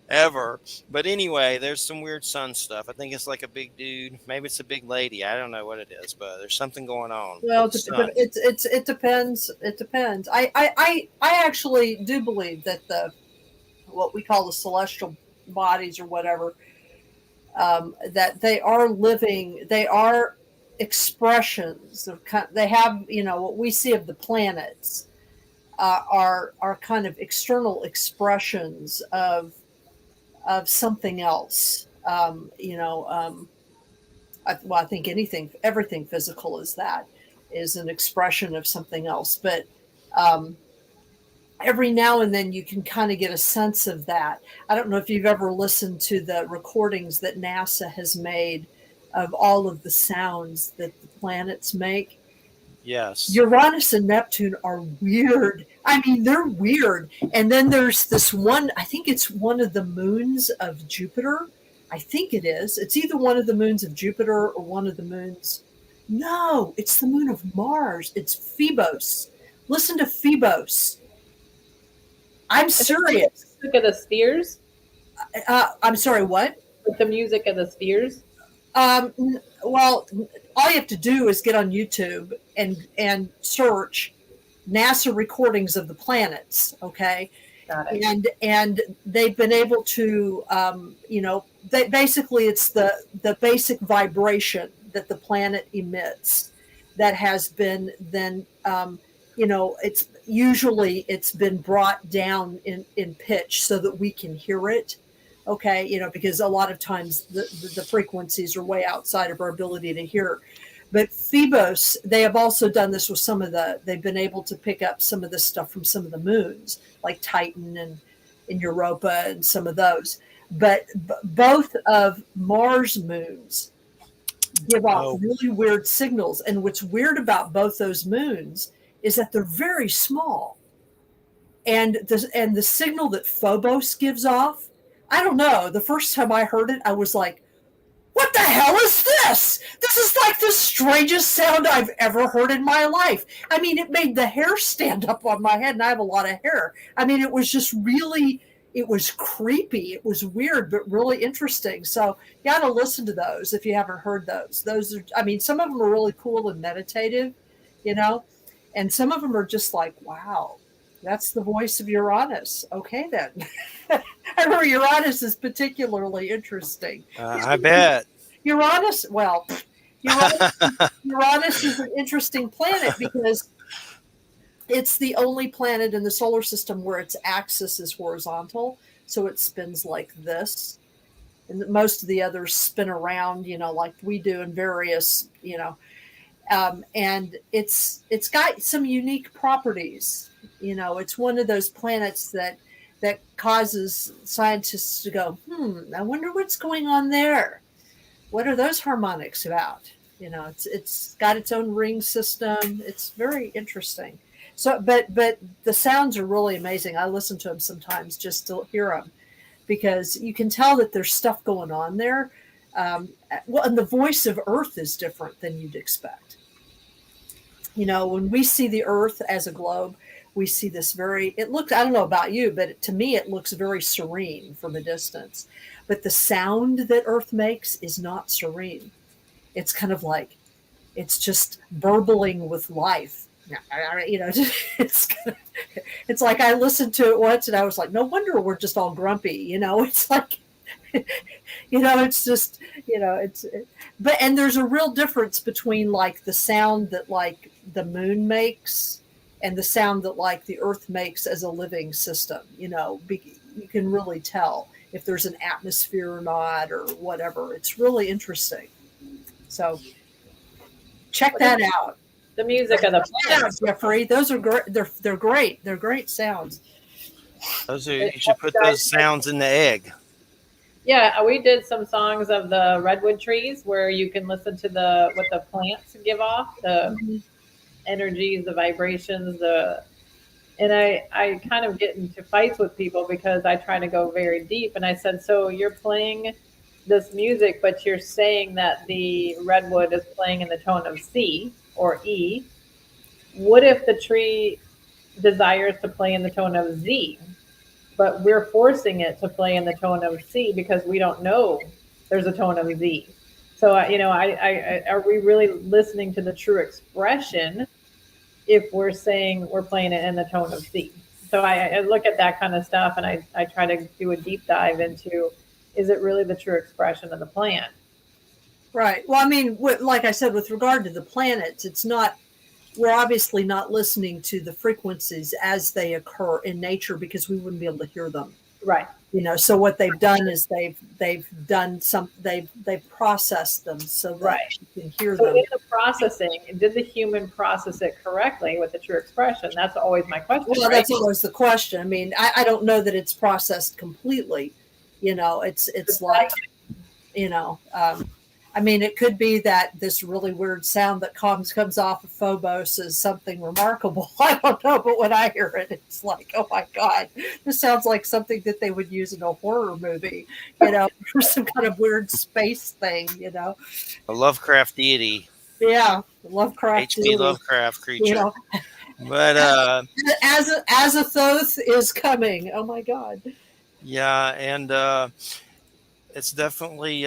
ever. But anyway, there's some weird sun stuff. I think it's like a big dude. Maybe it's a big lady. I don't know what it is, but there's something going on.
Well, it depends. It depends. I actually do believe that what we call the celestial bodies or whatever, that they are expressions of, they have, what we see of the planets are kind of external expressions of something else. I think everything physical is an expression of something else. But every now and then you can kind of get a sense of that. I don't know if you've ever listened to the recordings that NASA has made of all of the sounds that the planets make.
Yes.
Uranus and Neptune are weird. I mean, they're weird. And then there's this one, I think it's one of the moons of Jupiter. I think it is. It's either one of the moons of Jupiter or one of the moons. No, it's the moon of Mars. It's Phoebos. Listen to Phoebos. I'm serious.
Look at the spheres.
I'm sorry, what?
With the music of the spheres.
Well, all you have to do is get on YouTube and search NASA recordings of the planets. Okay.
Got it.
And they've been able to, basically it's the basic vibration that the planet emits that has been then, it's been brought down in pitch so that we can hear it. Okay. Because a lot of times the frequencies are way outside of our ability to hear. But Phoebos, they have also done this with they've been able to pick up some of the stuff from some of the moons, like Titan and Europa and some of those. But both of Mars moons give off really weird signals. And what's weird about both those moons is that they're very small. And the signal that Phobos gives off, I don't know. The first time I heard it, I was like, what the hell is this is like the strangest sound I've ever heard in my life. I mean, it made the hair stand up on my head, and I have a lot of hair. I mean, it was just really, it was creepy. It was weird, but really interesting. So you got to listen to those if you haven't heard those. Those are, I mean, some of them are really cool and meditative, you know, and some of them are just like, wow, that's the voice of Uranus. Okay, then. I remember Uranus is particularly interesting.
I bet.
Uranus, well, Uranus is an interesting planet because it's the only planet in the solar system where its axis is horizontal. So it spins like this. And most of the others spin around, you know, like we do in various, you know, and it's got some unique properties. You know, it's one of those planets that causes scientists to go, I wonder what's going on there. What are those harmonics about? You know, it's got its own ring system. It's very interesting. So, but the sounds are really amazing. I listen to them sometimes just to hear them because you can tell that there's stuff going on there. Well, and the voice of Earth is different than you'd expect. You know, when we see the Earth as a globe, we see this it looks, I don't know about you, but to me, it looks very serene from a distance. But the sound that Earth makes is not serene. It's kind of like, it's just burbling with life. You know, it's like I listened to it once and I was like, no wonder we're just all grumpy. You know, it's like, you know, it's just, you know, and there's a real difference between like the sound that like the moon makes and the sound that like the Earth makes as a living system. You know, you can really tell if there's an atmosphere or not or whatever. It's really interesting. So check that out.
The music of the
planet, Jeffrey. Those are great. They're great. They're great sounds.
You should put those sounds in the egg.
Yeah, we did some songs of the redwood trees where you can listen to what the plants give off, the energies, the vibrations, and I kind of get into fights with people because I try to go very deep. And I said, so you're playing this music, but you're saying that the redwood is playing in the tone of C or E. What if the tree desires to play in the tone of Z, but we're forcing it to play in the tone of C because we don't know there's a tone of Z? So, you know, I are we really listening to the true expression if we're saying we're playing it in the tone of C? So I look at that kind of stuff and I try to do a deep dive into, is it really the true expression of the plant?
Right. Well, I mean, like I said, with regard to the planets, we're obviously not listening to the frequencies as they occur in nature because we wouldn't be able to hear them.
Right.
You know, so what they've done is they've processed them so that you can hear them.
In the processing, did the human process it correctly with the true expression? That's always my question.
Well, that's always the question. I mean, I don't know that it's processed completely. You know, it's like, you know, I mean, it could be that this really weird sound that comes off of Phobos is something remarkable. I don't know, but when I hear it, it's like, oh my God, this sounds like something that they would use in a horror movie, you know, or some kind of weird space thing, you know.
A Lovecraft deity.
Yeah, Lovecraft
H.P. Lovecraft creature.
You know,
but
Azathoth is coming. Oh my God.
Yeah, and it's definitely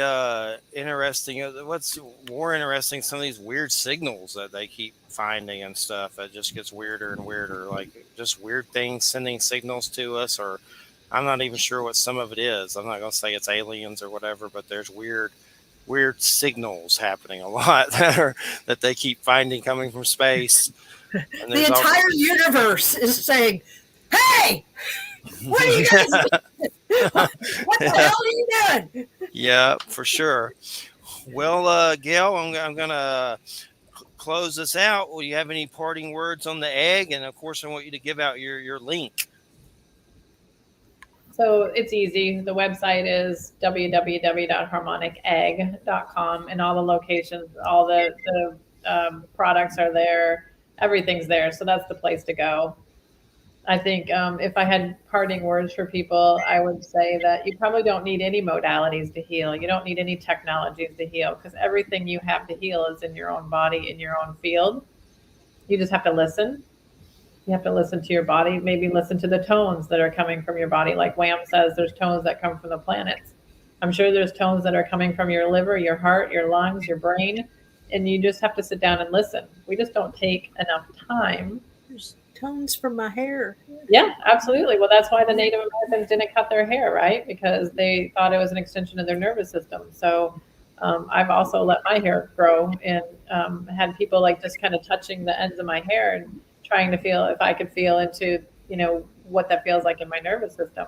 interesting. What's more interesting, some of these weird signals that they keep finding and stuff. It just gets weirder and weirder, like just weird things sending signals to us, or I'm not even sure what some of it is. I'm not going to say it's aliens or whatever, but there's weird signals happening a lot that they keep finding coming from space. And
the entire universe is saying, hey, what are you guys doing? What the hell are you doing?
Yeah, for sure. Well, Gail, I'm going to close this out. Will you have any parting words on the egg? And of course, I want you to give out your link.
So it's easy. The website is www.harmonicegg.com, and all the locations, all the products are there. Everything's there. So that's the place to go. I think if I had parting words for people, I would say that you probably don't need any modalities to heal. You don't need any technologies to heal because everything you have to heal is in your own body, in your own field. You just have to listen. You have to listen to your body, maybe listen to the tones that are coming from your body. Like Wham says, there's tones that come from the planets. I'm sure there's tones that are coming from your liver, your heart, your lungs, your brain, and you just have to sit down and listen. We just don't take enough time.
There's tones from my hair.
Yeah, absolutely. Well, that's why the Native Americans didn't cut their hair, right? Because they thought it was an extension of their nervous system. So I've also let my hair grow and had people like just kind of touching the ends of my hair and trying to feel if I could feel into, what that feels like in my nervous system.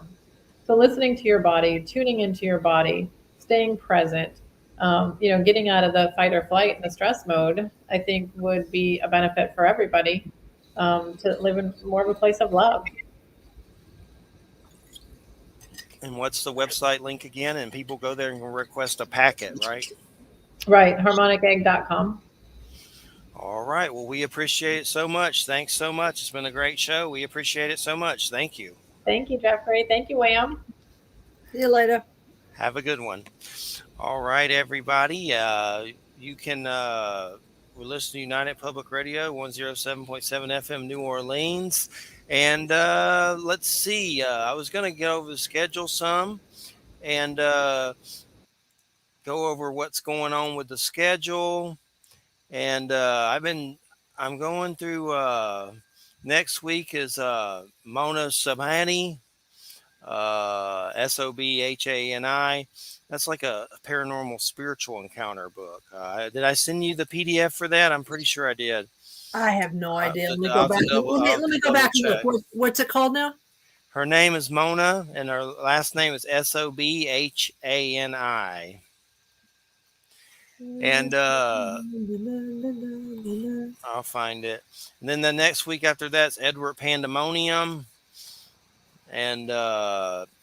So listening to your body, tuning into your body, staying present, getting out of the fight or flight and the stress mode, I think would be a benefit for everybody to live in more of a place of love.
And what's the website link again? And people go there and can request a packet, right?
Right, harmonicegg.com.
All right. Well, we appreciate it so much. Thanks so much. It's been a great show. We appreciate it so much. Thank you.
Thank you, Jeffrey. Thank you, Wham.
See you later.
Have a good one. All right, everybody. You can we're listening to United Public Radio, 107.7 FM, New Orleans. And let's see. I was going to get over the schedule some and go over what's going on with the schedule. And I'm going through next week is Mona Sobhani, Sobhani. That's like a paranormal spiritual encounter book. Did I send you the PDF for that? I'm pretty sure I did.
I have no idea. Let me go back. Let me go back and look. What's it called now?
Her name is Mona, and her last name is Sobhani. And I'll find it. And then the next week after that's Edward Pandemonium, and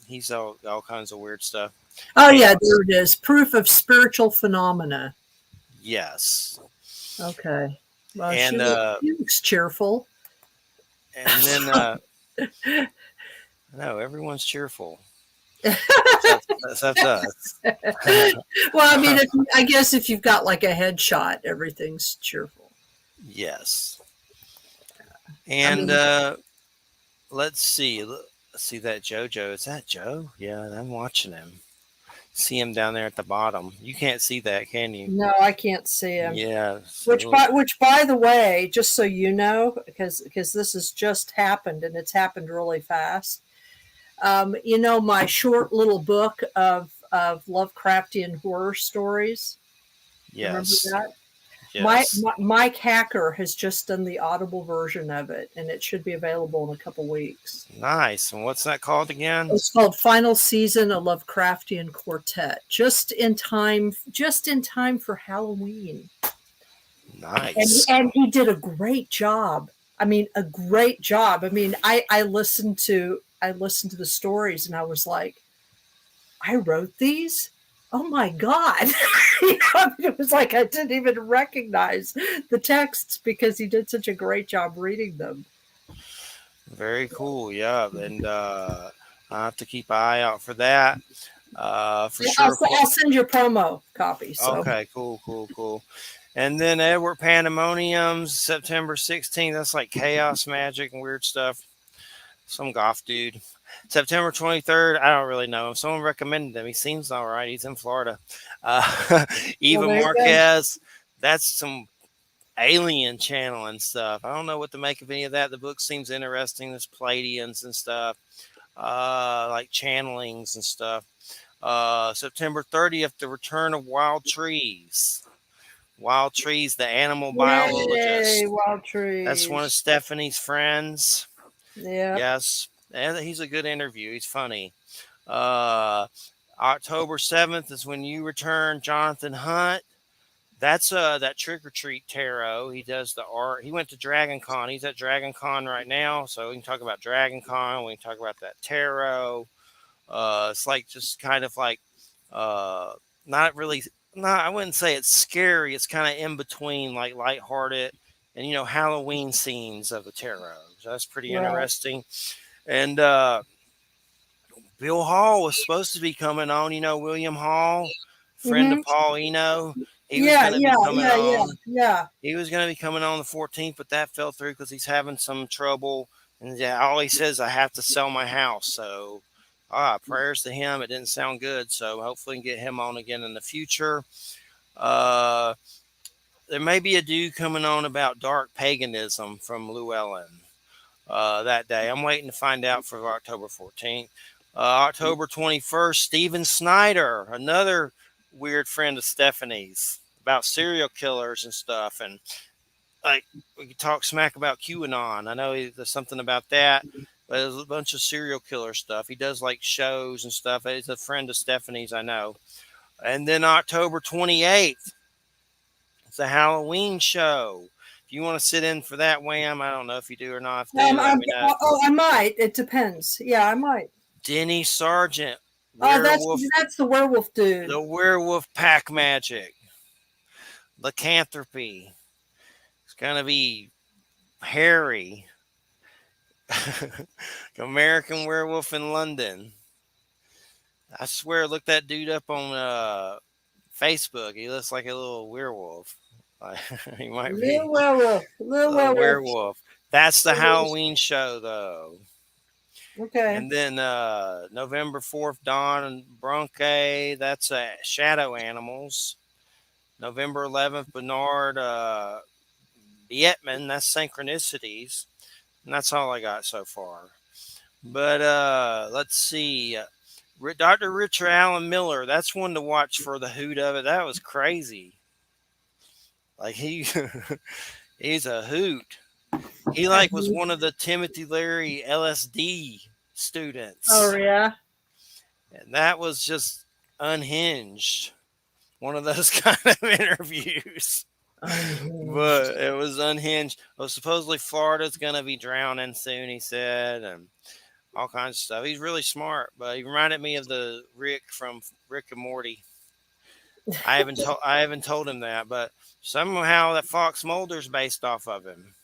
he's all kinds of weird stuff.
Oh yeah, there it is. Proof of spiritual phenomena.
Yes.
Okay. Well,
and
she looks cheerful.
And then no, everyone's cheerful. That's us.
Well, I mean, I guess if you've got like a headshot, everything's cheerful.
Yes. And let's see. Let's see that JoJo. Is that Joe? Yeah, I'm watching him. See him down there at the bottom. You can't see that, can you?
No, I can't see him.
Yeah.
Which, by the way, just so you know, because this has just happened and it's happened really fast. My short little book of Lovecraftian horror stories.
Yes.
Remember that?
Yes.
Mike Hacker has just done the Audible version of it, and it should be available in a couple weeks.
Nice. And what's that called again?
It's called Final Season, a Lovecraftian Quartet. Just in time for Halloween.
Nice.
And he did a great job. I mean, a great job. I mean, I listened to the stories and I was like, I wrote these? Oh my God. It was like I didn't even recognize the texts because he did such a great job reading them.
Very cool. Yeah. And I have to keep an eye out for that. For sure.
I'll send you a promo copy. So.
Okay, cool. And then Edward Pandemonium's September 16th. That's like chaos magic and weird stuff. Some goth dude. September 23rd. I don't really know him. Someone recommended him. He seems all right. He's in Florida. Eva Marquez. That's some alien channeling stuff. I don't know what to make of any of that. The book seems interesting. There's Pleiadians and stuff. Like channelings and stuff. September 30th, The Return of Wild Trees. Wild Trees, the animal biologist.
Yay, Wild Trees.
That's one of Stephanie's friends.
Yeah.
Yes. And he's a good interview. He's funny. October 7th is When You Return, Jonathan Hunt. That's that Trick or Treat Tarot. He does the art. He went to Dragon Con. He's at Dragon Con right now. So we can talk about Dragon Con. We can talk about that tarot. It's like just kind of like not really. No, I wouldn't say it's scary. It's kind of in between, like lighthearted and Halloween scenes of the tarot. So that's pretty
Right.
interesting. And Bill Hall was supposed to be coming on. William Hall, friend of
Mm-hmm.
Paul Eno. He was
Yeah,
going to be
yeah,
coming
yeah, yeah,
on.
yeah.
He was going to be coming on the 14th, but that fell through because he's having some trouble. And yeah, all he says, I have to sell my house. So, prayers to him. It didn't sound good. So hopefully we can get him on again in the future. There may be a dude coming on about dark paganism from Llewellyn that day. I'm waiting to find out for October 14th. October 21st, Steven Snyder, another weird friend of Stephanie's, about serial killers and stuff. And like, we could talk smack about QAnon. I know there's something about that, but there's a bunch of serial killer stuff. He does like shows and stuff. He's a friend of Stephanie's, I know. And then October 28th, it's a Halloween show. If you want to sit in for that, Wham, I don't know if you do or not. If you do, let me know.
I might. It depends. Yeah, I might.
Denny Sargent,
Oh,
werewolf,
that's the werewolf dude.
the werewolf pack magic, lycanthropy. It's gonna be Harry, American Werewolf in London. I swear, look that dude up on Facebook. He looks like a little werewolf. He might be
Little werewolf. Little
a
werewolf.
werewolf. That's the Halloween show, though.
Okay.
And then November 4th, Dawn and Bronche. That's Shadow Animals. November 11th, Bernard Bietman. That's Synchronicities. And that's all I got so far. But let's see. Dr. Richard Allen Miller. That's one to watch for the hoot of it. That was crazy. Like he's a hoot. He was one of the Timothy Leary LSD students.
Oh yeah.
And that was just unhinged. One of those kind of interviews. But it was unhinged. Well, supposedly Florida's going to be drowning soon, he said, and all kinds of stuff. He's really smart, but he reminded me of the Rick from Rick and Morty. I haven't told him that, but somehow that Fox Mulder's based off of him.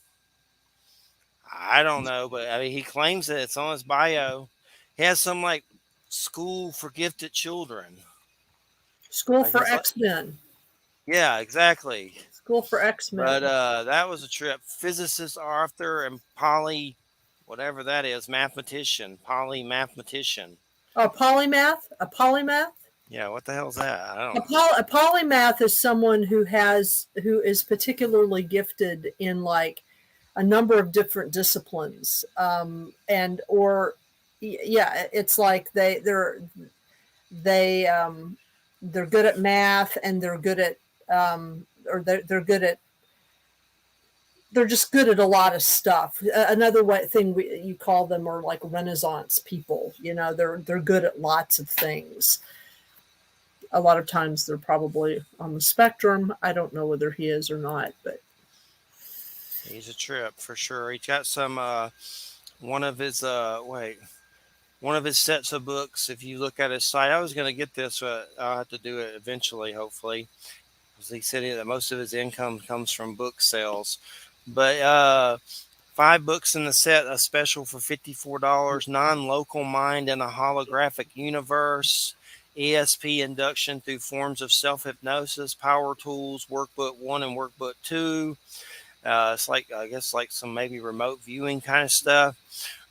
I don't know, but I mean, he claims that it's on his bio. He has some like school for gifted children.
School for X-Men.
Yeah, exactly.
School for X-Men.
But that was a trip. Physicist Arthur and Polly, whatever that is, mathematician.
Oh, polymath? A polymath?
Yeah, what the hell is that? I don't know.
A polymath is someone who is particularly gifted in like a number of different disciplines, it's like they're good at math, and they're good at they're just good at a lot of stuff. Another thing you call them are like Renaissance people. They're good at lots of things. A lot of times they're probably on the spectrum. I don't know whether he is or not, but
he's a trip for sure. He's got some one of his sets of books. If you look at his site, I was going to get this, but I'll have to do it eventually, hopefully. Because he said that most of his income comes from book sales. But 5 books in the set, a special for $54, Non-Local Mind in a Holographic Universe, ESP Induction Through Forms of Self-Hypnosis, Power Tools, Workbook 1 and Workbook 2. It's like, I guess, like some maybe remote viewing kind of stuff.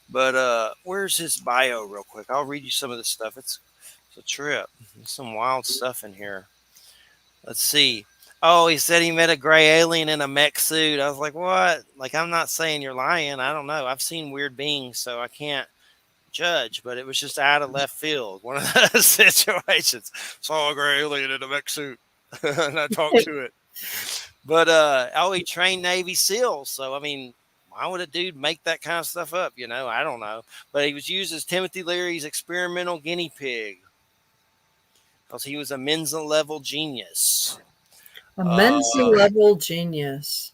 But where's his bio real quick? I'll read you some of this stuff. It's a trip. There's some wild stuff in here. Let's see. Oh, he said he met a gray alien in a mech suit. I was like, what? Like, I'm not saying you're lying. I don't know. I've seen weird beings, so I can't judge, but it was just out of left field. One of those situations. Saw a gray alien in a mech suit and I talked to it. But he trained Navy SEALs. So I mean, why would a dude make that kind of stuff up? I don't know. But he was used as Timothy Leary's experimental guinea pig because he was a Mensa level genius.
A Mensa level genius.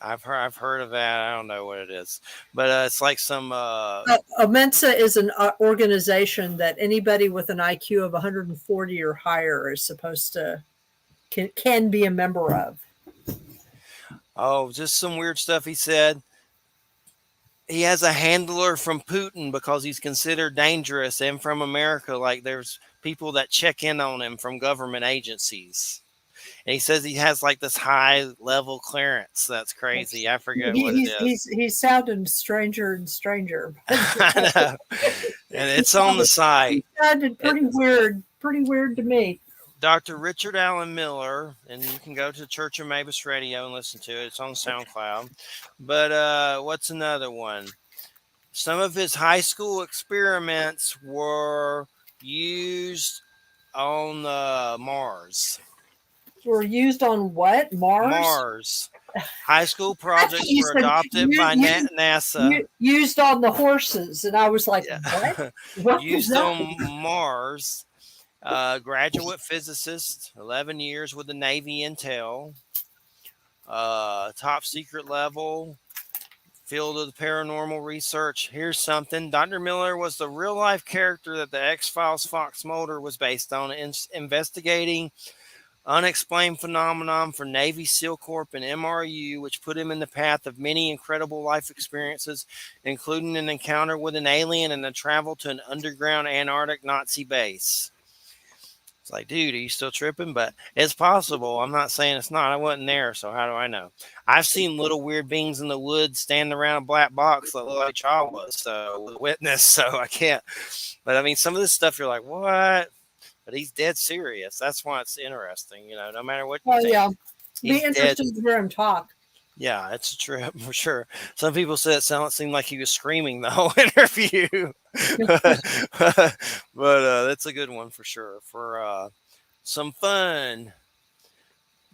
I've heard of that. I don't know what it is, but it's like some.
A Mensa is an organization that anybody with an IQ of 140 or higher is supposed to can be a member of.
Oh, just some weird stuff he said. He has a handler from Putin because he's considered dangerous, and from America, like there's people that check in on him from government agencies. And he says he has like this high level clearance. That's crazy. I forget what it is.
He's sounding stranger and stranger.
I know. And it's on the site.
He sounded pretty weird to me.
Dr. Richard Allen Miller, and you can go to Church of Mabus Radio and listen to it. It's on SoundCloud. But what's another one? Some of his high school experiments were used on Mars.
Were used on what? Mars?
Mars. High school projects were adopted by NASA.
Used on the horses. And I was like,
yeah.
What
used on Mars. Graduate physicist, 11 years with the Navy Intel. Top secret level. Field of the paranormal research. Here's something. Dr. Miller was the real-life character that the X-Files Fox Mulder was based on, investigating unexplained phenomenon for Navy SEAL Corps and MRU, which put him in the path of many incredible life experiences, including an encounter with an alien and a travel to an underground Antarctic Nazi base. It's like, dude, are you still tripping? But it's possible. I'm not saying it's not. I wasn't there, so how do I know? I've seen little weird beings in the woods standing around a black box that look like child was, so a witness, so I can't. But I mean, some of this stuff you're like, what? But he's dead serious. That's why it's interesting, no matter what you think.
Yeah. Be interesting to hear him talk.
Yeah, it's a trip for sure. Some people said it seemed like he was screaming the whole interview. but that's a good one for sure for some fun.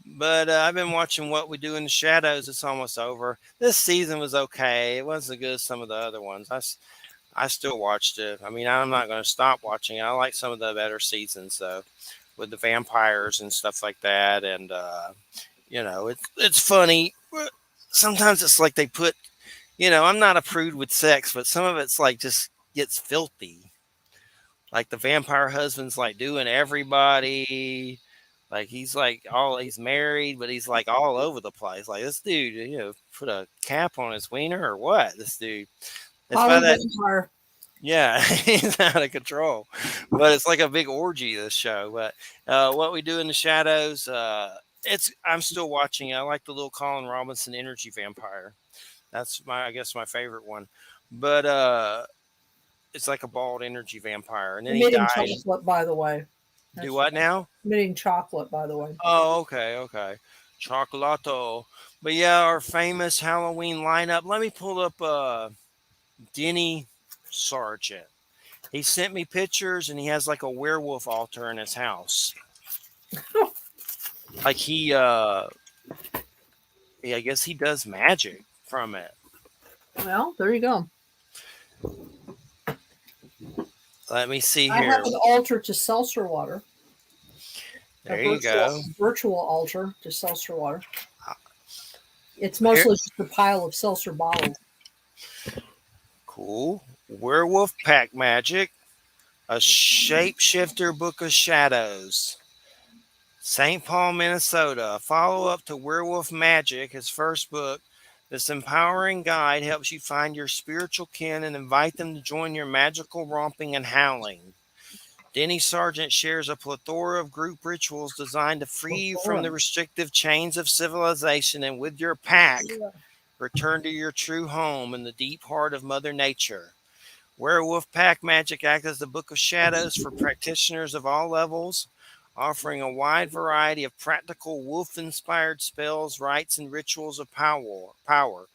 But I've been watching What We Do in the Shadows. It's almost over. This season was okay. It wasn't as good as some of the other ones. I still watched it. I mean, I'm not going to stop watching it. I like some of the better seasons, though, with the vampires and stuff like that. And, it's funny. Sometimes it's like they put, I'm not a prude with sex, but some of it's like just gets filthy. Like the vampire husband's like doing everybody. Like he's married, but he's like all over the place. Like this dude, put a cap on his wiener or what? This dude. It's by that. Yeah, he's out of control. But it's like a big orgy, this show. But What We Do in the Shadows, I'm still watching it. I like the little Colin Robinson energy vampire. That's I guess my favorite one. But it's like a bald energy vampire. And then he died.
Chocolate, by the way.
Do what now?
Emitting chocolate, by the way.
Oh, okay. Chocolato. But yeah, our famous Halloween lineup. Let me pull up Denny Sargent. He sent me pictures, and he has like a werewolf altar in his house. Like I guess he does magic from it.
Well, there you go.
Let me see here.
I have an altar to seltzer water.
There you go.
Virtual altar to seltzer water. It's mostly just a pile of seltzer bottles.
Cool. Werewolf Pack Magic. A Shapeshifter Book of Shadows. St. Paul, Minnesota. A follow-up to Werewolf Magic, his first book. This empowering guide helps you find your spiritual kin and invite them to join your magical romping and howling. Denny Sargent shares a plethora of group rituals designed to free you from the restrictive chains of civilization, and with your pack, return to your true home in the deep heart of Mother Nature. Werewolf Pack Magic acts as the Book of Shadows for practitioners of all levels, offering a wide variety of practical wolf-inspired spells, rites, and rituals of power.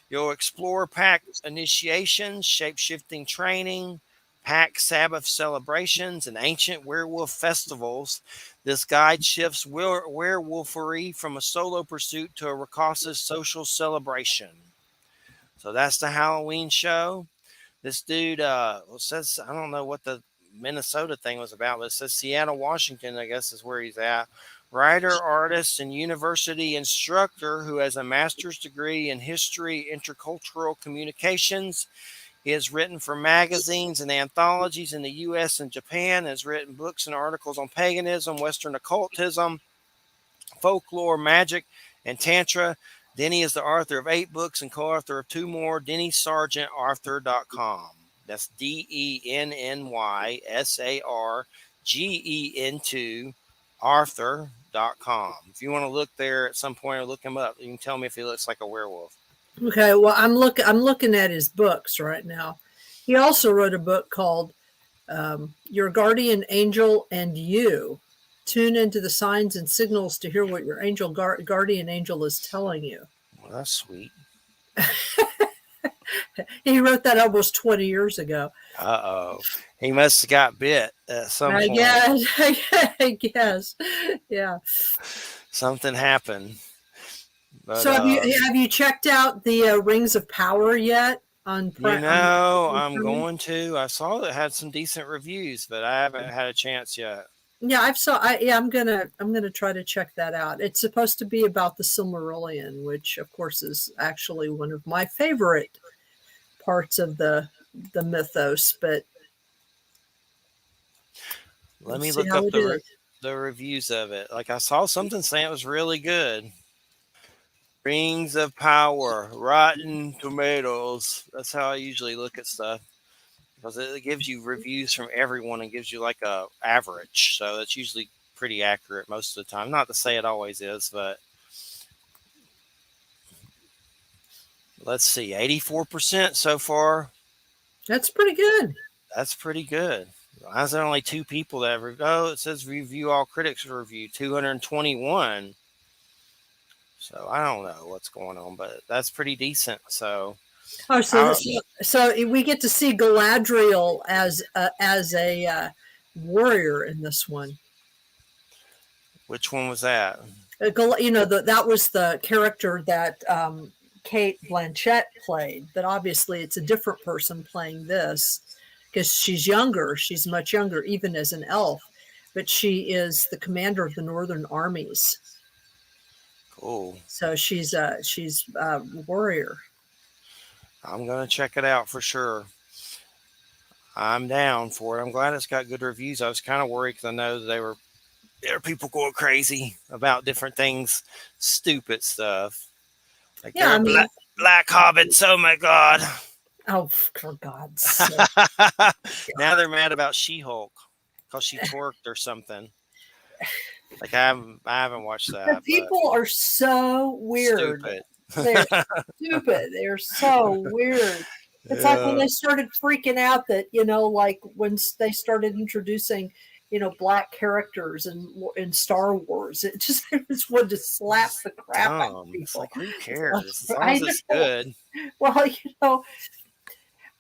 You'll explore pack initiations, shape-shifting training, pack Sabbath celebrations, and ancient werewolf festivals. This guide shifts werewolfery from a solo pursuit to a raucous social celebration. So that's the Halloween show. This dude says, I don't know what the Minnesota thing was about, but it says Seattle, Washington, I guess is where he's at. Writer, artist, and university instructor who has a master's degree in history, intercultural communications. He has written for magazines and anthologies in the U.S. and Japan, has written books and articles on paganism, Western occultism, folklore, magic, and Tantra. Denny is the author of 8 books and co-author of 2 more. DennySargentAuthor.com. That's DennySargen2 Arthur.com. If you want to look there at some point or look him up, you can tell me if he looks like a werewolf.
Okay, well, I'm looking at his books right now. He also wrote a book called Your Guardian Angel and You. Tune into the signs and signals to hear what your angel guardian angel is telling you.
Well, that's sweet.
He wrote that almost 20 years ago.
Uh-oh. He must have got bit at some point.
I guess. Yeah.
Something happened. But,
so have you checked out the Rings of Power yet?
I'm going to. I saw it had some decent reviews, but I haven't had a chance yet.
Yeah, I'm gonna try to check that out. It's supposed to be about the Silmarillion, which of course is actually one of my favorite parts of the mythos. But
let me look up the reviews of it. Like I saw something saying it was really good. Rings of Power, Rotten Tomatoes. That's how I usually look at stuff, because it gives you reviews from everyone and gives you like a average. So it's usually pretty accurate most of the time. Not to say it always is, but let's see, 84% so far.
That's pretty good.
That's pretty good. Why is there only 2 people that have it says review all critics review 221. So I don't know what's going on, but that's pretty decent. So
so we get to see Galadriel as a warrior in this one.
Which one was that?
That was the character that Kate Blanchett played, but obviously it's a different person playing this because she's younger. She's much younger, even as an elf, but she is the commander of the Northern armies.
Cool.
So she's a warrior.
I'm going to check it out for sure. I'm down for it. I'm glad it's got good reviews. I was kind of worried because I know there are people going crazy about different things, stupid stuff. Like black hobbits. Oh my God.
Oh, for God's sake.
Now they're mad about She-Hulk because she twerked or something. Like I haven't watched that.
People are so weird.
Stupid.
They're stupid. They're so weird. It's like when they started freaking out that, like when they started introducing, black characters in Star Wars. It just wanted to slap the crap out of people.
It's like, who cares? As long as it's good.
Well,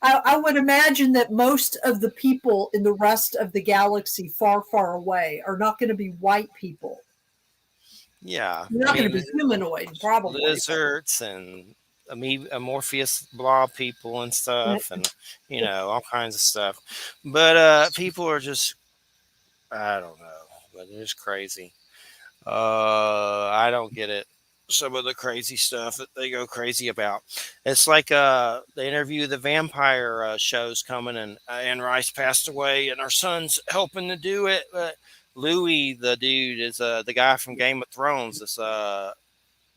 I would imagine that most of the people in the rest of the galaxy far, far away are not going to be white people.
Yeah.
They're not going to be humanoid, probably.
Lizards and amorphous blob people and stuff, and, all kinds of stuff. But people are just, I don't know, but it's crazy. I don't get it. Some of the crazy stuff that they go crazy about. It's like the interview of the vampire show's coming, and Anne Rice passed away, and our son's helping to do it. But Louis, the dude, is the guy from Game of Thrones. This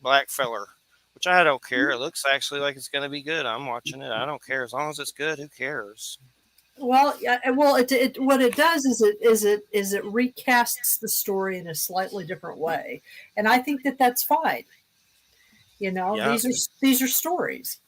black feller, which I don't care. It looks actually like it's going to be good. I'm watching it. I don't care as long as it's good. Who cares?
Well, what it does is it recasts the story in a slightly different way, and I think that that's fine. These are stories.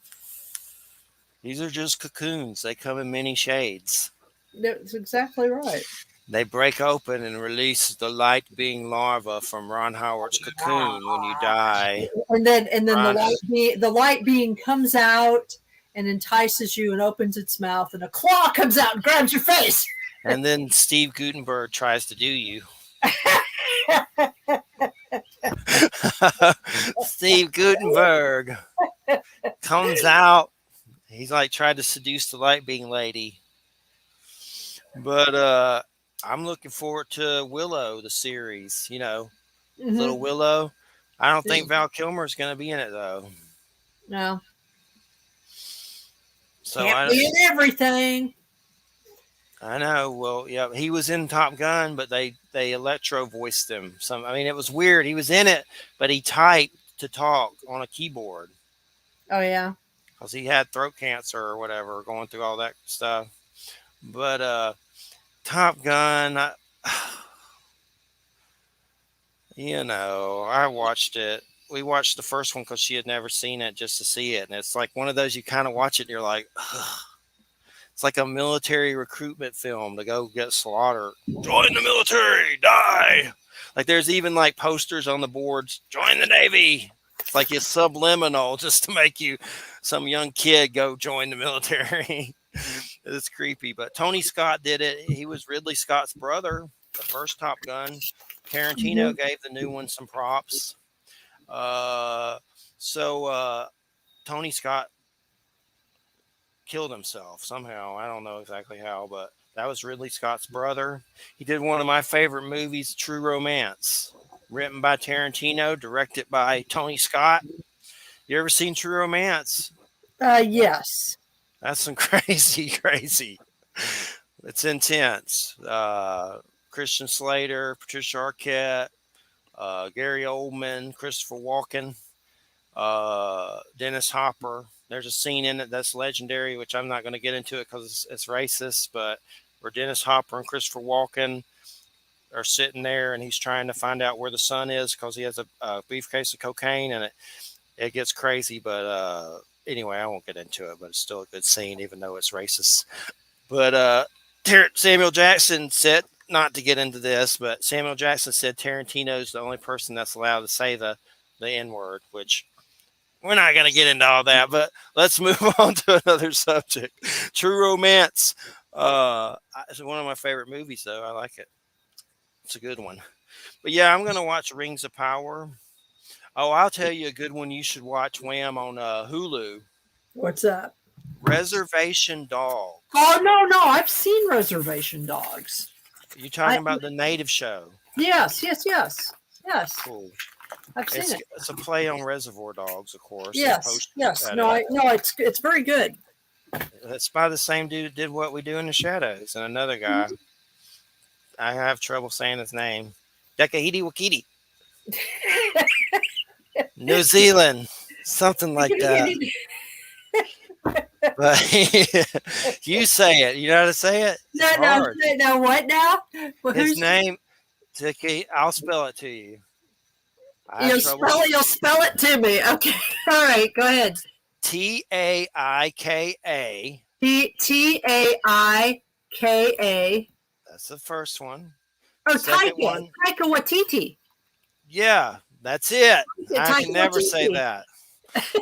These are just cocoons. They come in many shades.
That's exactly right.
They break open and release the light being larva from Ron Howard's cocoon when you die.
And then the light being comes out and entices you and opens its mouth, and a claw comes out and grabs your face.
And then Steve Gutenberg tries to do you. Steve Gutenberg comes out. He's like tried to seduce the light being lady. But I'm looking forward to Willow, the series, Little Willow. I don't think Val Kilmer is going to be in it, though.
No.
So
Can't be in everything.
I know. Well, yeah, he was in Top Gun, but they electro voiced him. It was weird. He was in it, but he typed to talk on a keyboard
Oh yeah.
because he had throat cancer or whatever, going through all that stuff. But Top Gun, I watched it. We watched the first one because she had never seen it just to see it. And it's like one of those you kind of watch it and you're like, ugh. It's like a military recruitment film to go get slaughtered. Join the military, die. Like there's even like posters on the boards, join the Navy. It's like it's subliminal just to make you, some young kid, go join the military. It's creepy. But Tony Scott did it. He was Ridley Scott's brother, the first Top Gun. Tarantino gave the new one some props. So Tony Scott killed himself somehow. I don't know exactly how, but that was Ridley Scott's brother. He did one of my favorite movies, True Romance, written by Tarantino, directed by Tony Scott. You ever seen True Romance?
Yes.
That's some crazy. It's intense. Christian Slater, Patricia Arquette, Gary Oldman, Christopher Walken, Dennis Hopper. There's a scene in it that's legendary, which I'm not going to get into it because it's racist, but where Dennis Hopper and Christopher Walken are sitting there and he's trying to find out where the son is because he has a briefcase of cocaine, and it gets crazy. But anyway, I won't get into it, but it's still a good scene, even though it's racist. But Samuel Jackson said, not to get into this, but Samuel Jackson said Tarantino's the only person that's allowed to say the N-word, which we're not going to get into all that, but let's move on to another subject. True Romance. It's one of my favorite movies, though. I like it. It's a good one. But yeah, I'm going to watch Rings of Power. Oh, I'll tell you a good one you should watch, Wham, on Hulu.
What's that?
Reservation Dogs.
Oh, no. I've seen Reservation Dogs.
Are you talking about the native show?
Yes.
Cool.
I've seen it.
It's a play on Reservoir Dogs, of course.
Yes. No, it's very good.
It's by the same dude that did What We Do in the Shadows, and another guy. I have trouble saying his name. Dekahidi Wakiti. New Zealand. Something like that. But you say it. You know how to say it?
No. What now? Well,
his name, I'll spell it to you.
You'll spell it to me. Okay. All right. Go ahead.
Taika.
Taika.
That's the first one.
Oh, Taika Waititi.
Yeah, that's it. I can never
Waititi.
say that.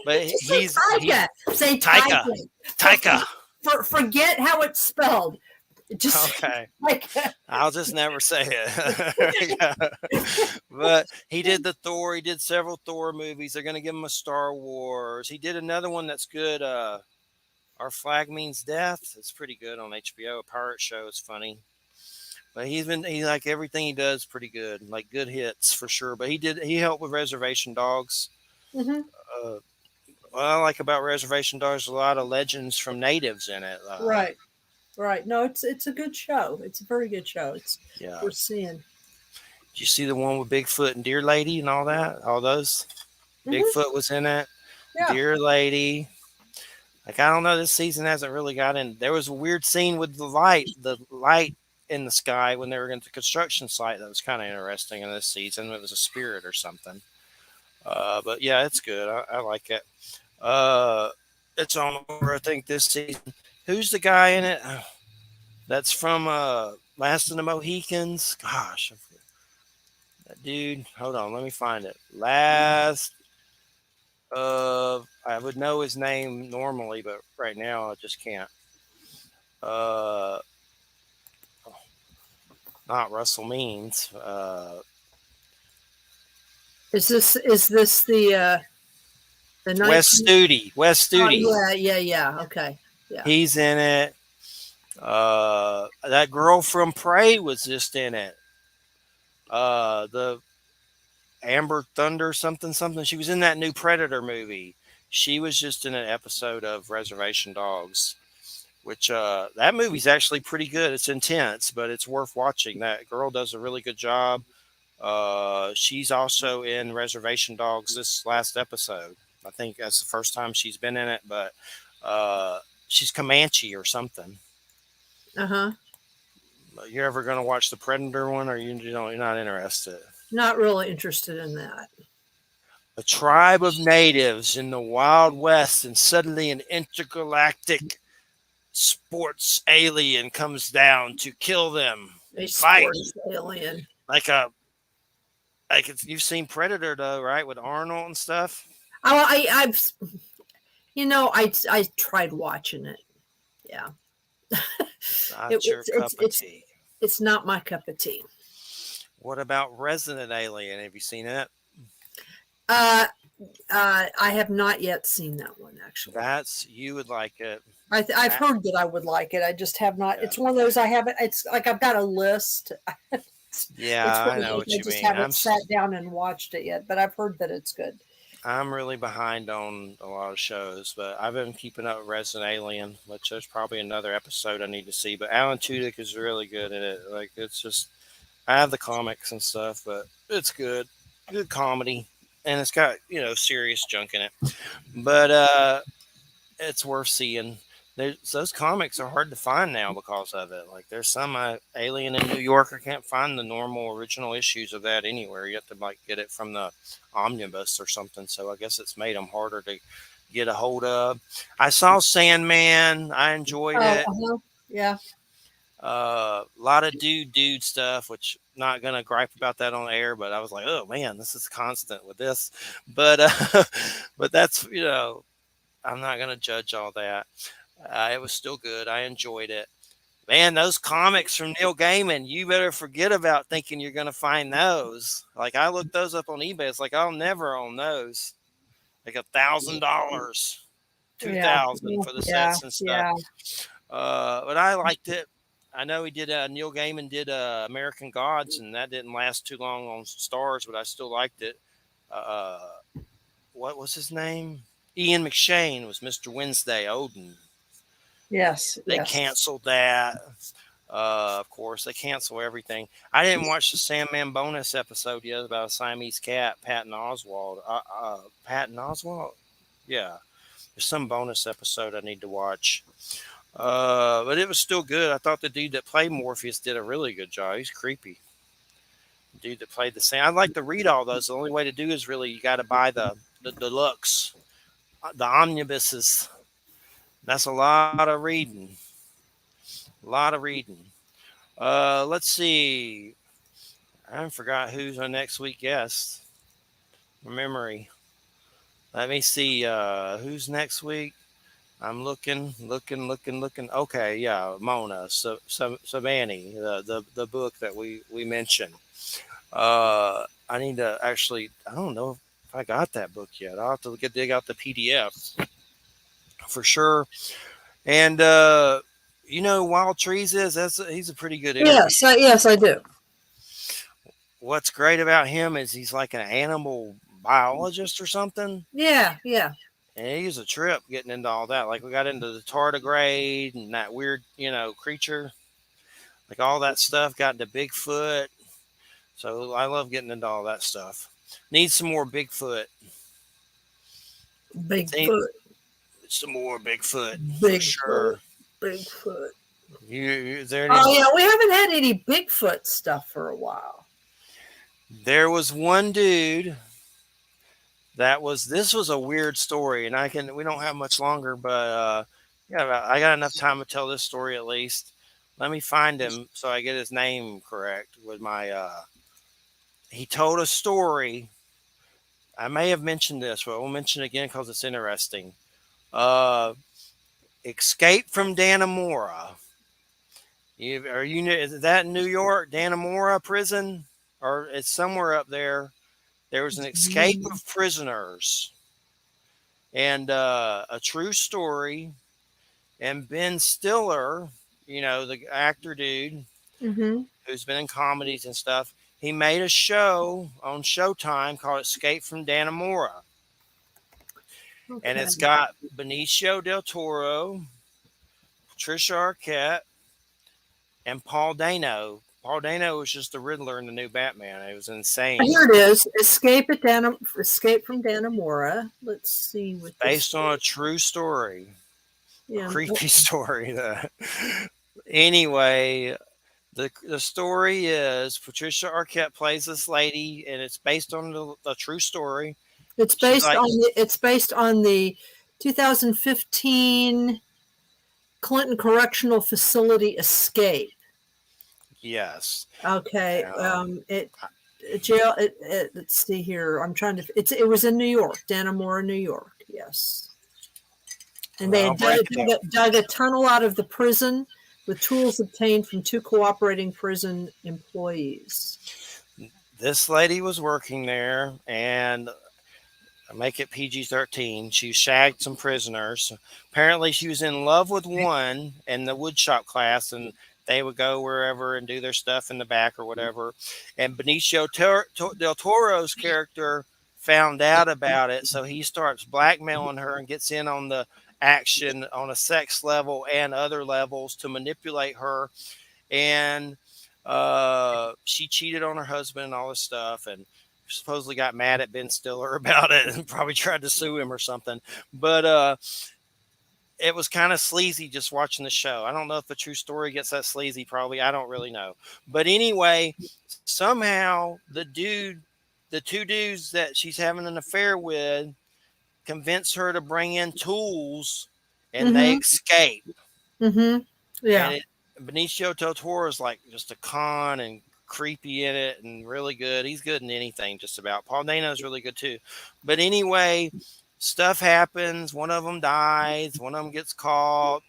But he's
Say Taika.
Taika.
Forget how it's spelled. Just
okay. I'll just never say it. But he did the Thor. He did several Thor movies. They're going to give him a Star Wars. He did another one that's good. Our Flag Means Death. It's pretty good on HBO. A pirate show. It's funny. But he like everything he does pretty good. Like good hits for sure. But he helped with Reservation Dogs.
Mm-hmm.
What I like about Reservation Dogs is a lot of legends from natives in it.
Right. No, it's a good show. It's a very good show. We're seeing.
Did you see the one with Bigfoot and Deer Lady and all that? All those? Mm-hmm. Bigfoot was in it. Yeah. Deer Lady. Like, I don't know. This season hasn't really got in. There was a weird scene with the light in the sky when they were in the construction site. That was kind of interesting in this season. It was a spirit or something. But yeah, it's good. I like it. It's on over, I think, this season. Who's the guy in it? That's from Last of the Mohicans. Gosh, that dude. Hold on, let me find it. I would know his name normally, but right now I just can't. Not Russell Means.
Is this the
Wes Studi?
Oh, yeah. Okay. Yeah.
He's in it. That girl from Prey was just in it. The Amber Thunder something. She was in that new Predator movie. She was just in an episode of Reservation Dogs, which that movie's actually pretty good. It's intense, but it's worth watching. That girl does a really good job. She's also in Reservation Dogs this last episode. I think that's the first time she's been in it, but she's Comanche or something.
Uh-huh.
You're ever going to watch the Predator one, or you're not interested?
Not really interested in that.
A tribe of natives in the Wild West, and suddenly an intergalactic sports alien comes down to kill them.
A
Fight
sports alien.
like you've seen Predator though, right? With Arnold and stuff.
Oh, I've I tried watching it. Yeah.
Not your cup of tea.
It's not my cup of tea.
What about Resident Alien? Have you seen it?
I have not yet seen that one, actually.
You would like it.
I've heard that I would like it. I just have not. Yeah. It's one of those I haven't. It's like I've got a list.
Yeah, I know what you mean.
I just haven't sat down and watched it yet, but I've heard that it's good.
I'm really behind on a lot of shows, but I've been keeping up with Resident Alien, which there's probably another episode I need to see. But Alan Tudyk is really good at it. Like, it's just, I have the comics and stuff, but it's good comedy, and it's got serious junk in it. But it's worth seeing. Those comics are hard to find now because of it. Like, there's some Alien in New York. I can't find the normal original issues of that anywhere. You have to get it from the omnibus or something. So I guess it's made them harder to get a hold of. I saw Sandman. I enjoyed it.
Uh-huh. Yeah.
A lot of dude stuff, which not gonna gripe about that on air, but I was like, oh man, this is constant with this. But but that's I'm not gonna judge all that. It was still good. I enjoyed it. Man, those comics from Neil Gaiman, you better forget about thinking you're going to find those. Like, I looked those up on eBay. It's like, I'll never own those. Like $1,000, $2,000 for the sets and stuff.
Yeah.
But I liked it. I know Neil Gaiman did American Gods, and that didn't last too long on Stars, but I still liked it. What was his name? Ian McShane was Mr. Wednesday Odin.
Yes.
They canceled that. Of course, they cancel everything. I didn't watch the Sandman bonus episode yet about a Siamese cat, Patton Oswalt. Patton Oswalt? Yeah. There's some bonus episode I need to watch. But it was still good. I thought the dude that played Morpheus did a really good job. He's creepy. The dude that played the same. I'd like to read all those. The only way to do is really you got to buy the deluxe, the omnibuses. That's a lot of reading. Let's see. I forgot who's our next week guest. Memory. Let me see. Who's next week? I'm looking. Okay, yeah, Mona Sabani, the book that we mentioned. I need to actually. I don't know if I got that book yet. I'll have to dig out the PDF. For sure. And Wild Trees he's a pretty good interview.
Yes, I do.
What's great about him is he's like an animal biologist or something.
Yeah.
And he's a trip getting into all that. Like, we got into the tardigrade and that weird, creature. Like, all that stuff, got into Bigfoot. So I love getting into all that stuff. Need some more Bigfoot. Some more Bigfoot. For sure.
Bigfoot.
We
haven't had any Bigfoot stuff for a while.
There was one dude this was a weird story, and we don't have much longer, but I got enough time to tell this story at least. Let me find him so I get his name correct with my he told a story. I may have mentioned this, but we'll mention it again because it's interesting. Escape from Dannemora. Is that in New York, Dannemora prison? Or it's somewhere up there. There was an escape of prisoners. And a true story. And Ben Stiller, the actor dude, who's been in comedies and stuff, he made a show on Showtime called Escape from Dannemora. Okay. And it's got Benicio del Toro, Patricia Arquette, and Paul Dano Paul Dano was just the Riddler in the new Batman. It was insane.
Here it is. Escape from Dannemora. Let's see what this
Based on a true story. A
yeah.
creepy story. Anyway, the story is Patricia Arquette plays this lady, and it's based on the true story.
It's based on the 2015 Clinton Correctional Facility escape.
Yes.
Okay. Jail. Let's see here. I'm trying to. It was in New York, Dannemora, New York. Yes. And they dug a tunnel out of the prison with tools obtained from 2 cooperating prison employees.
This lady was working there, and I make it PG-13. She shagged some prisoners. Apparently, she was in love with one in the woodshop class, and they would go wherever and do their stuff in the back or whatever. And Benicio del Toro's character found out about it, so he starts blackmailing her and gets in on the action on a sex level and other levels to manipulate her. And she cheated on her husband and all this stuff, and supposedly got mad at Ben Stiller about it and probably tried to sue him or something. But it was kind of sleazy just watching the show. I don't know if the true story gets that sleazy, probably. I don't really know. But anyway, somehow the two dudes that she's having an affair with convince her to bring in tools, and they escape.
Mm-hmm. Yeah.
And Benicio del Toro is like just a con and creepy in it and really good. He's good in anything just about. Paul Dano is really good too. But anyway, stuff happens. One of them dies. One of them gets caught.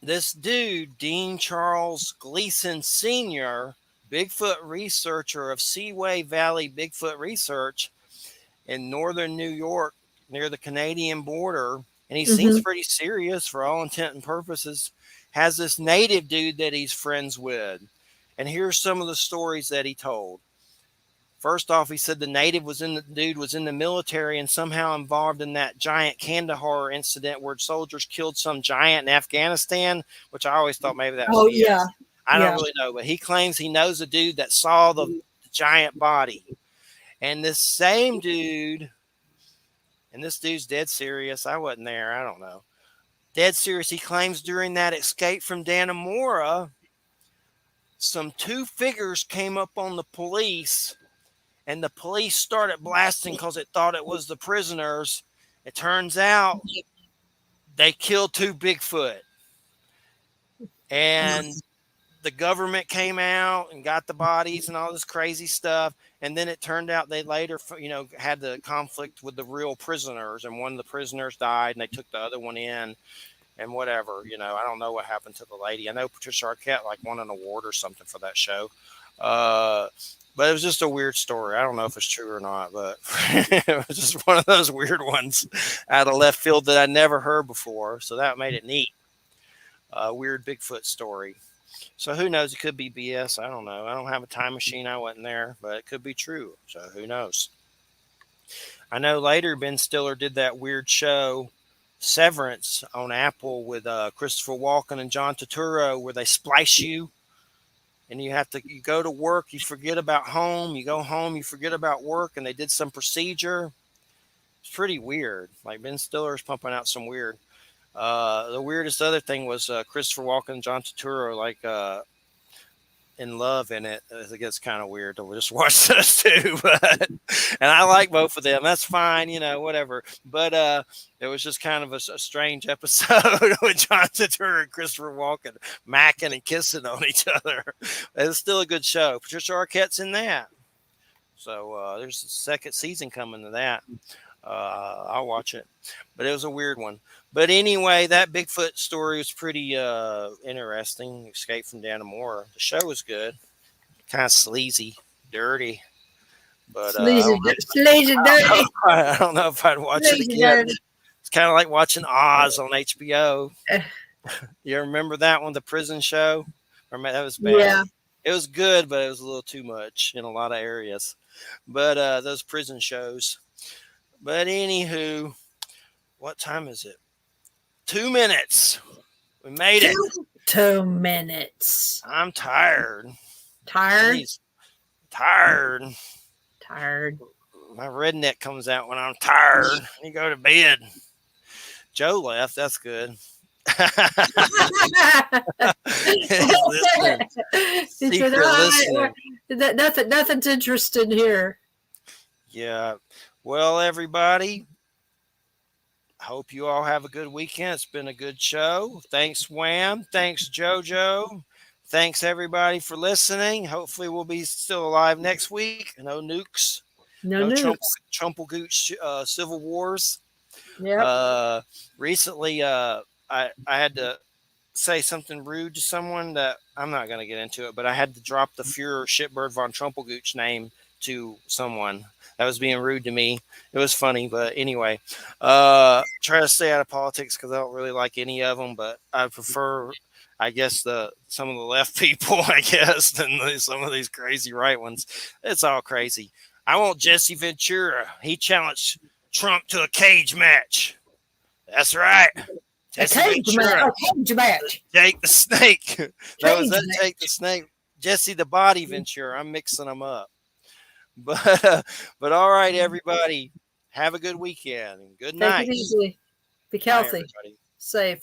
This dude, Dean Charles Gleason Sr., Bigfoot researcher of Seaway Valley Bigfoot Research in northern New York near the Canadian border, and he seems pretty serious for all intent and purposes, has this native dude that he's friends with. And here's some of the stories that he told. First off, he said the dude was in the military and somehow involved in that giant Kandahar incident where soldiers killed some giant in Afghanistan, which I always thought maybe that was BS.
Yeah.
I don't really know, but he claims he knows a dude that saw the giant body. And this same dude, and this dude's dead serious. I wasn't there. I don't know. Dead serious. He claims during that escape from Dannemora, some 2 figures came up on the police, and the police started blasting because it thought it was the prisoners. It turns out they killed 2 Bigfoot. And the government came out and got the bodies and all this crazy stuff. And then it turned out they later, had the conflict with the real prisoners, and one of the prisoners died, and they took the other one in. And whatever, I don't know what happened to the lady. I know Patricia Arquette won an award or something for that show. But it was just a weird story. I don't know if it's true or not, but it was just one of those weird ones out of left field that I never heard before. So that made it neat. Weird Bigfoot story. So who knows? It could be BS. I don't know. I don't have a time machine. I wasn't there, but it could be true. So who knows? I know later Ben Stiller did that weird show, Severance, on Apple with Christopher Walken and John Turturro, where they splice you, and you go to work, you forget about home, you go home, you forget about work, and they did some procedure. It's pretty weird. Ben Stiller's pumping out some weird. The weirdest other thing was Christopher Walken and John Turturro in love in it. It gets kind of weird to just watch those two, and I like both of them. That's fine, whatever. But it was just kind of a strange episode with John Turturro and Christopher Walken macking and kissing on each other. It's still a good show. Patricia Arquette's in that, so there's a second season coming to that. I'll watch it, but it was a weird one. But anyway, that Bigfoot story was pretty interesting. Escape from Dannemora. The show was good. Kind of sleazy, dirty. But
sleazy, dirty.
I don't know if I'd watch it again. Dirty. It's kind of like watching Oz on HBO. You remember that one, the prison show? That was bad.
Yeah.
It was good, but it was a little too much in a lot of areas. But those prison shows. But anywho, what time is it? 2 minutes. We made it.
2 minutes.
I'm tired.
Tired.
He's tired.
Tired.
My redneck comes out when I'm tired. You go to bed. Joe left. That's good. He's listening.
He said,
Secret listening.
Nothing's interesting here.
Yeah. Well, everybody, hope you all have a good weekend. It's been a good show. Thanks, Wham. Thanks, JoJo. Thanks, everybody, for listening. Hopefully, we'll be still alive next week. No nukes.
No nukes.
Trumpelgooch civil wars.
Yep.
Recently, I had to say something rude to someone that I'm not going to get into it, but I had to drop the Fuhrer Shitbird von Trumpelgooch name to someone that was being rude to me. It was funny, but anyway, try to stay out of politics because I don't really like any of them, but I prefer, I guess, some of the left people, I guess, than some of these crazy right ones. It's all crazy. I want Jesse Ventura. He challenged Trump to a cage match. That's right. Jesse Ventura.
A cage match.
Jake the Snake. That was Jake the Snake. Jesse the Body Ventura. I'm mixing them up. But all right, everybody. Have a good weekend. Good night.
Take it easy. Be healthy. Safe.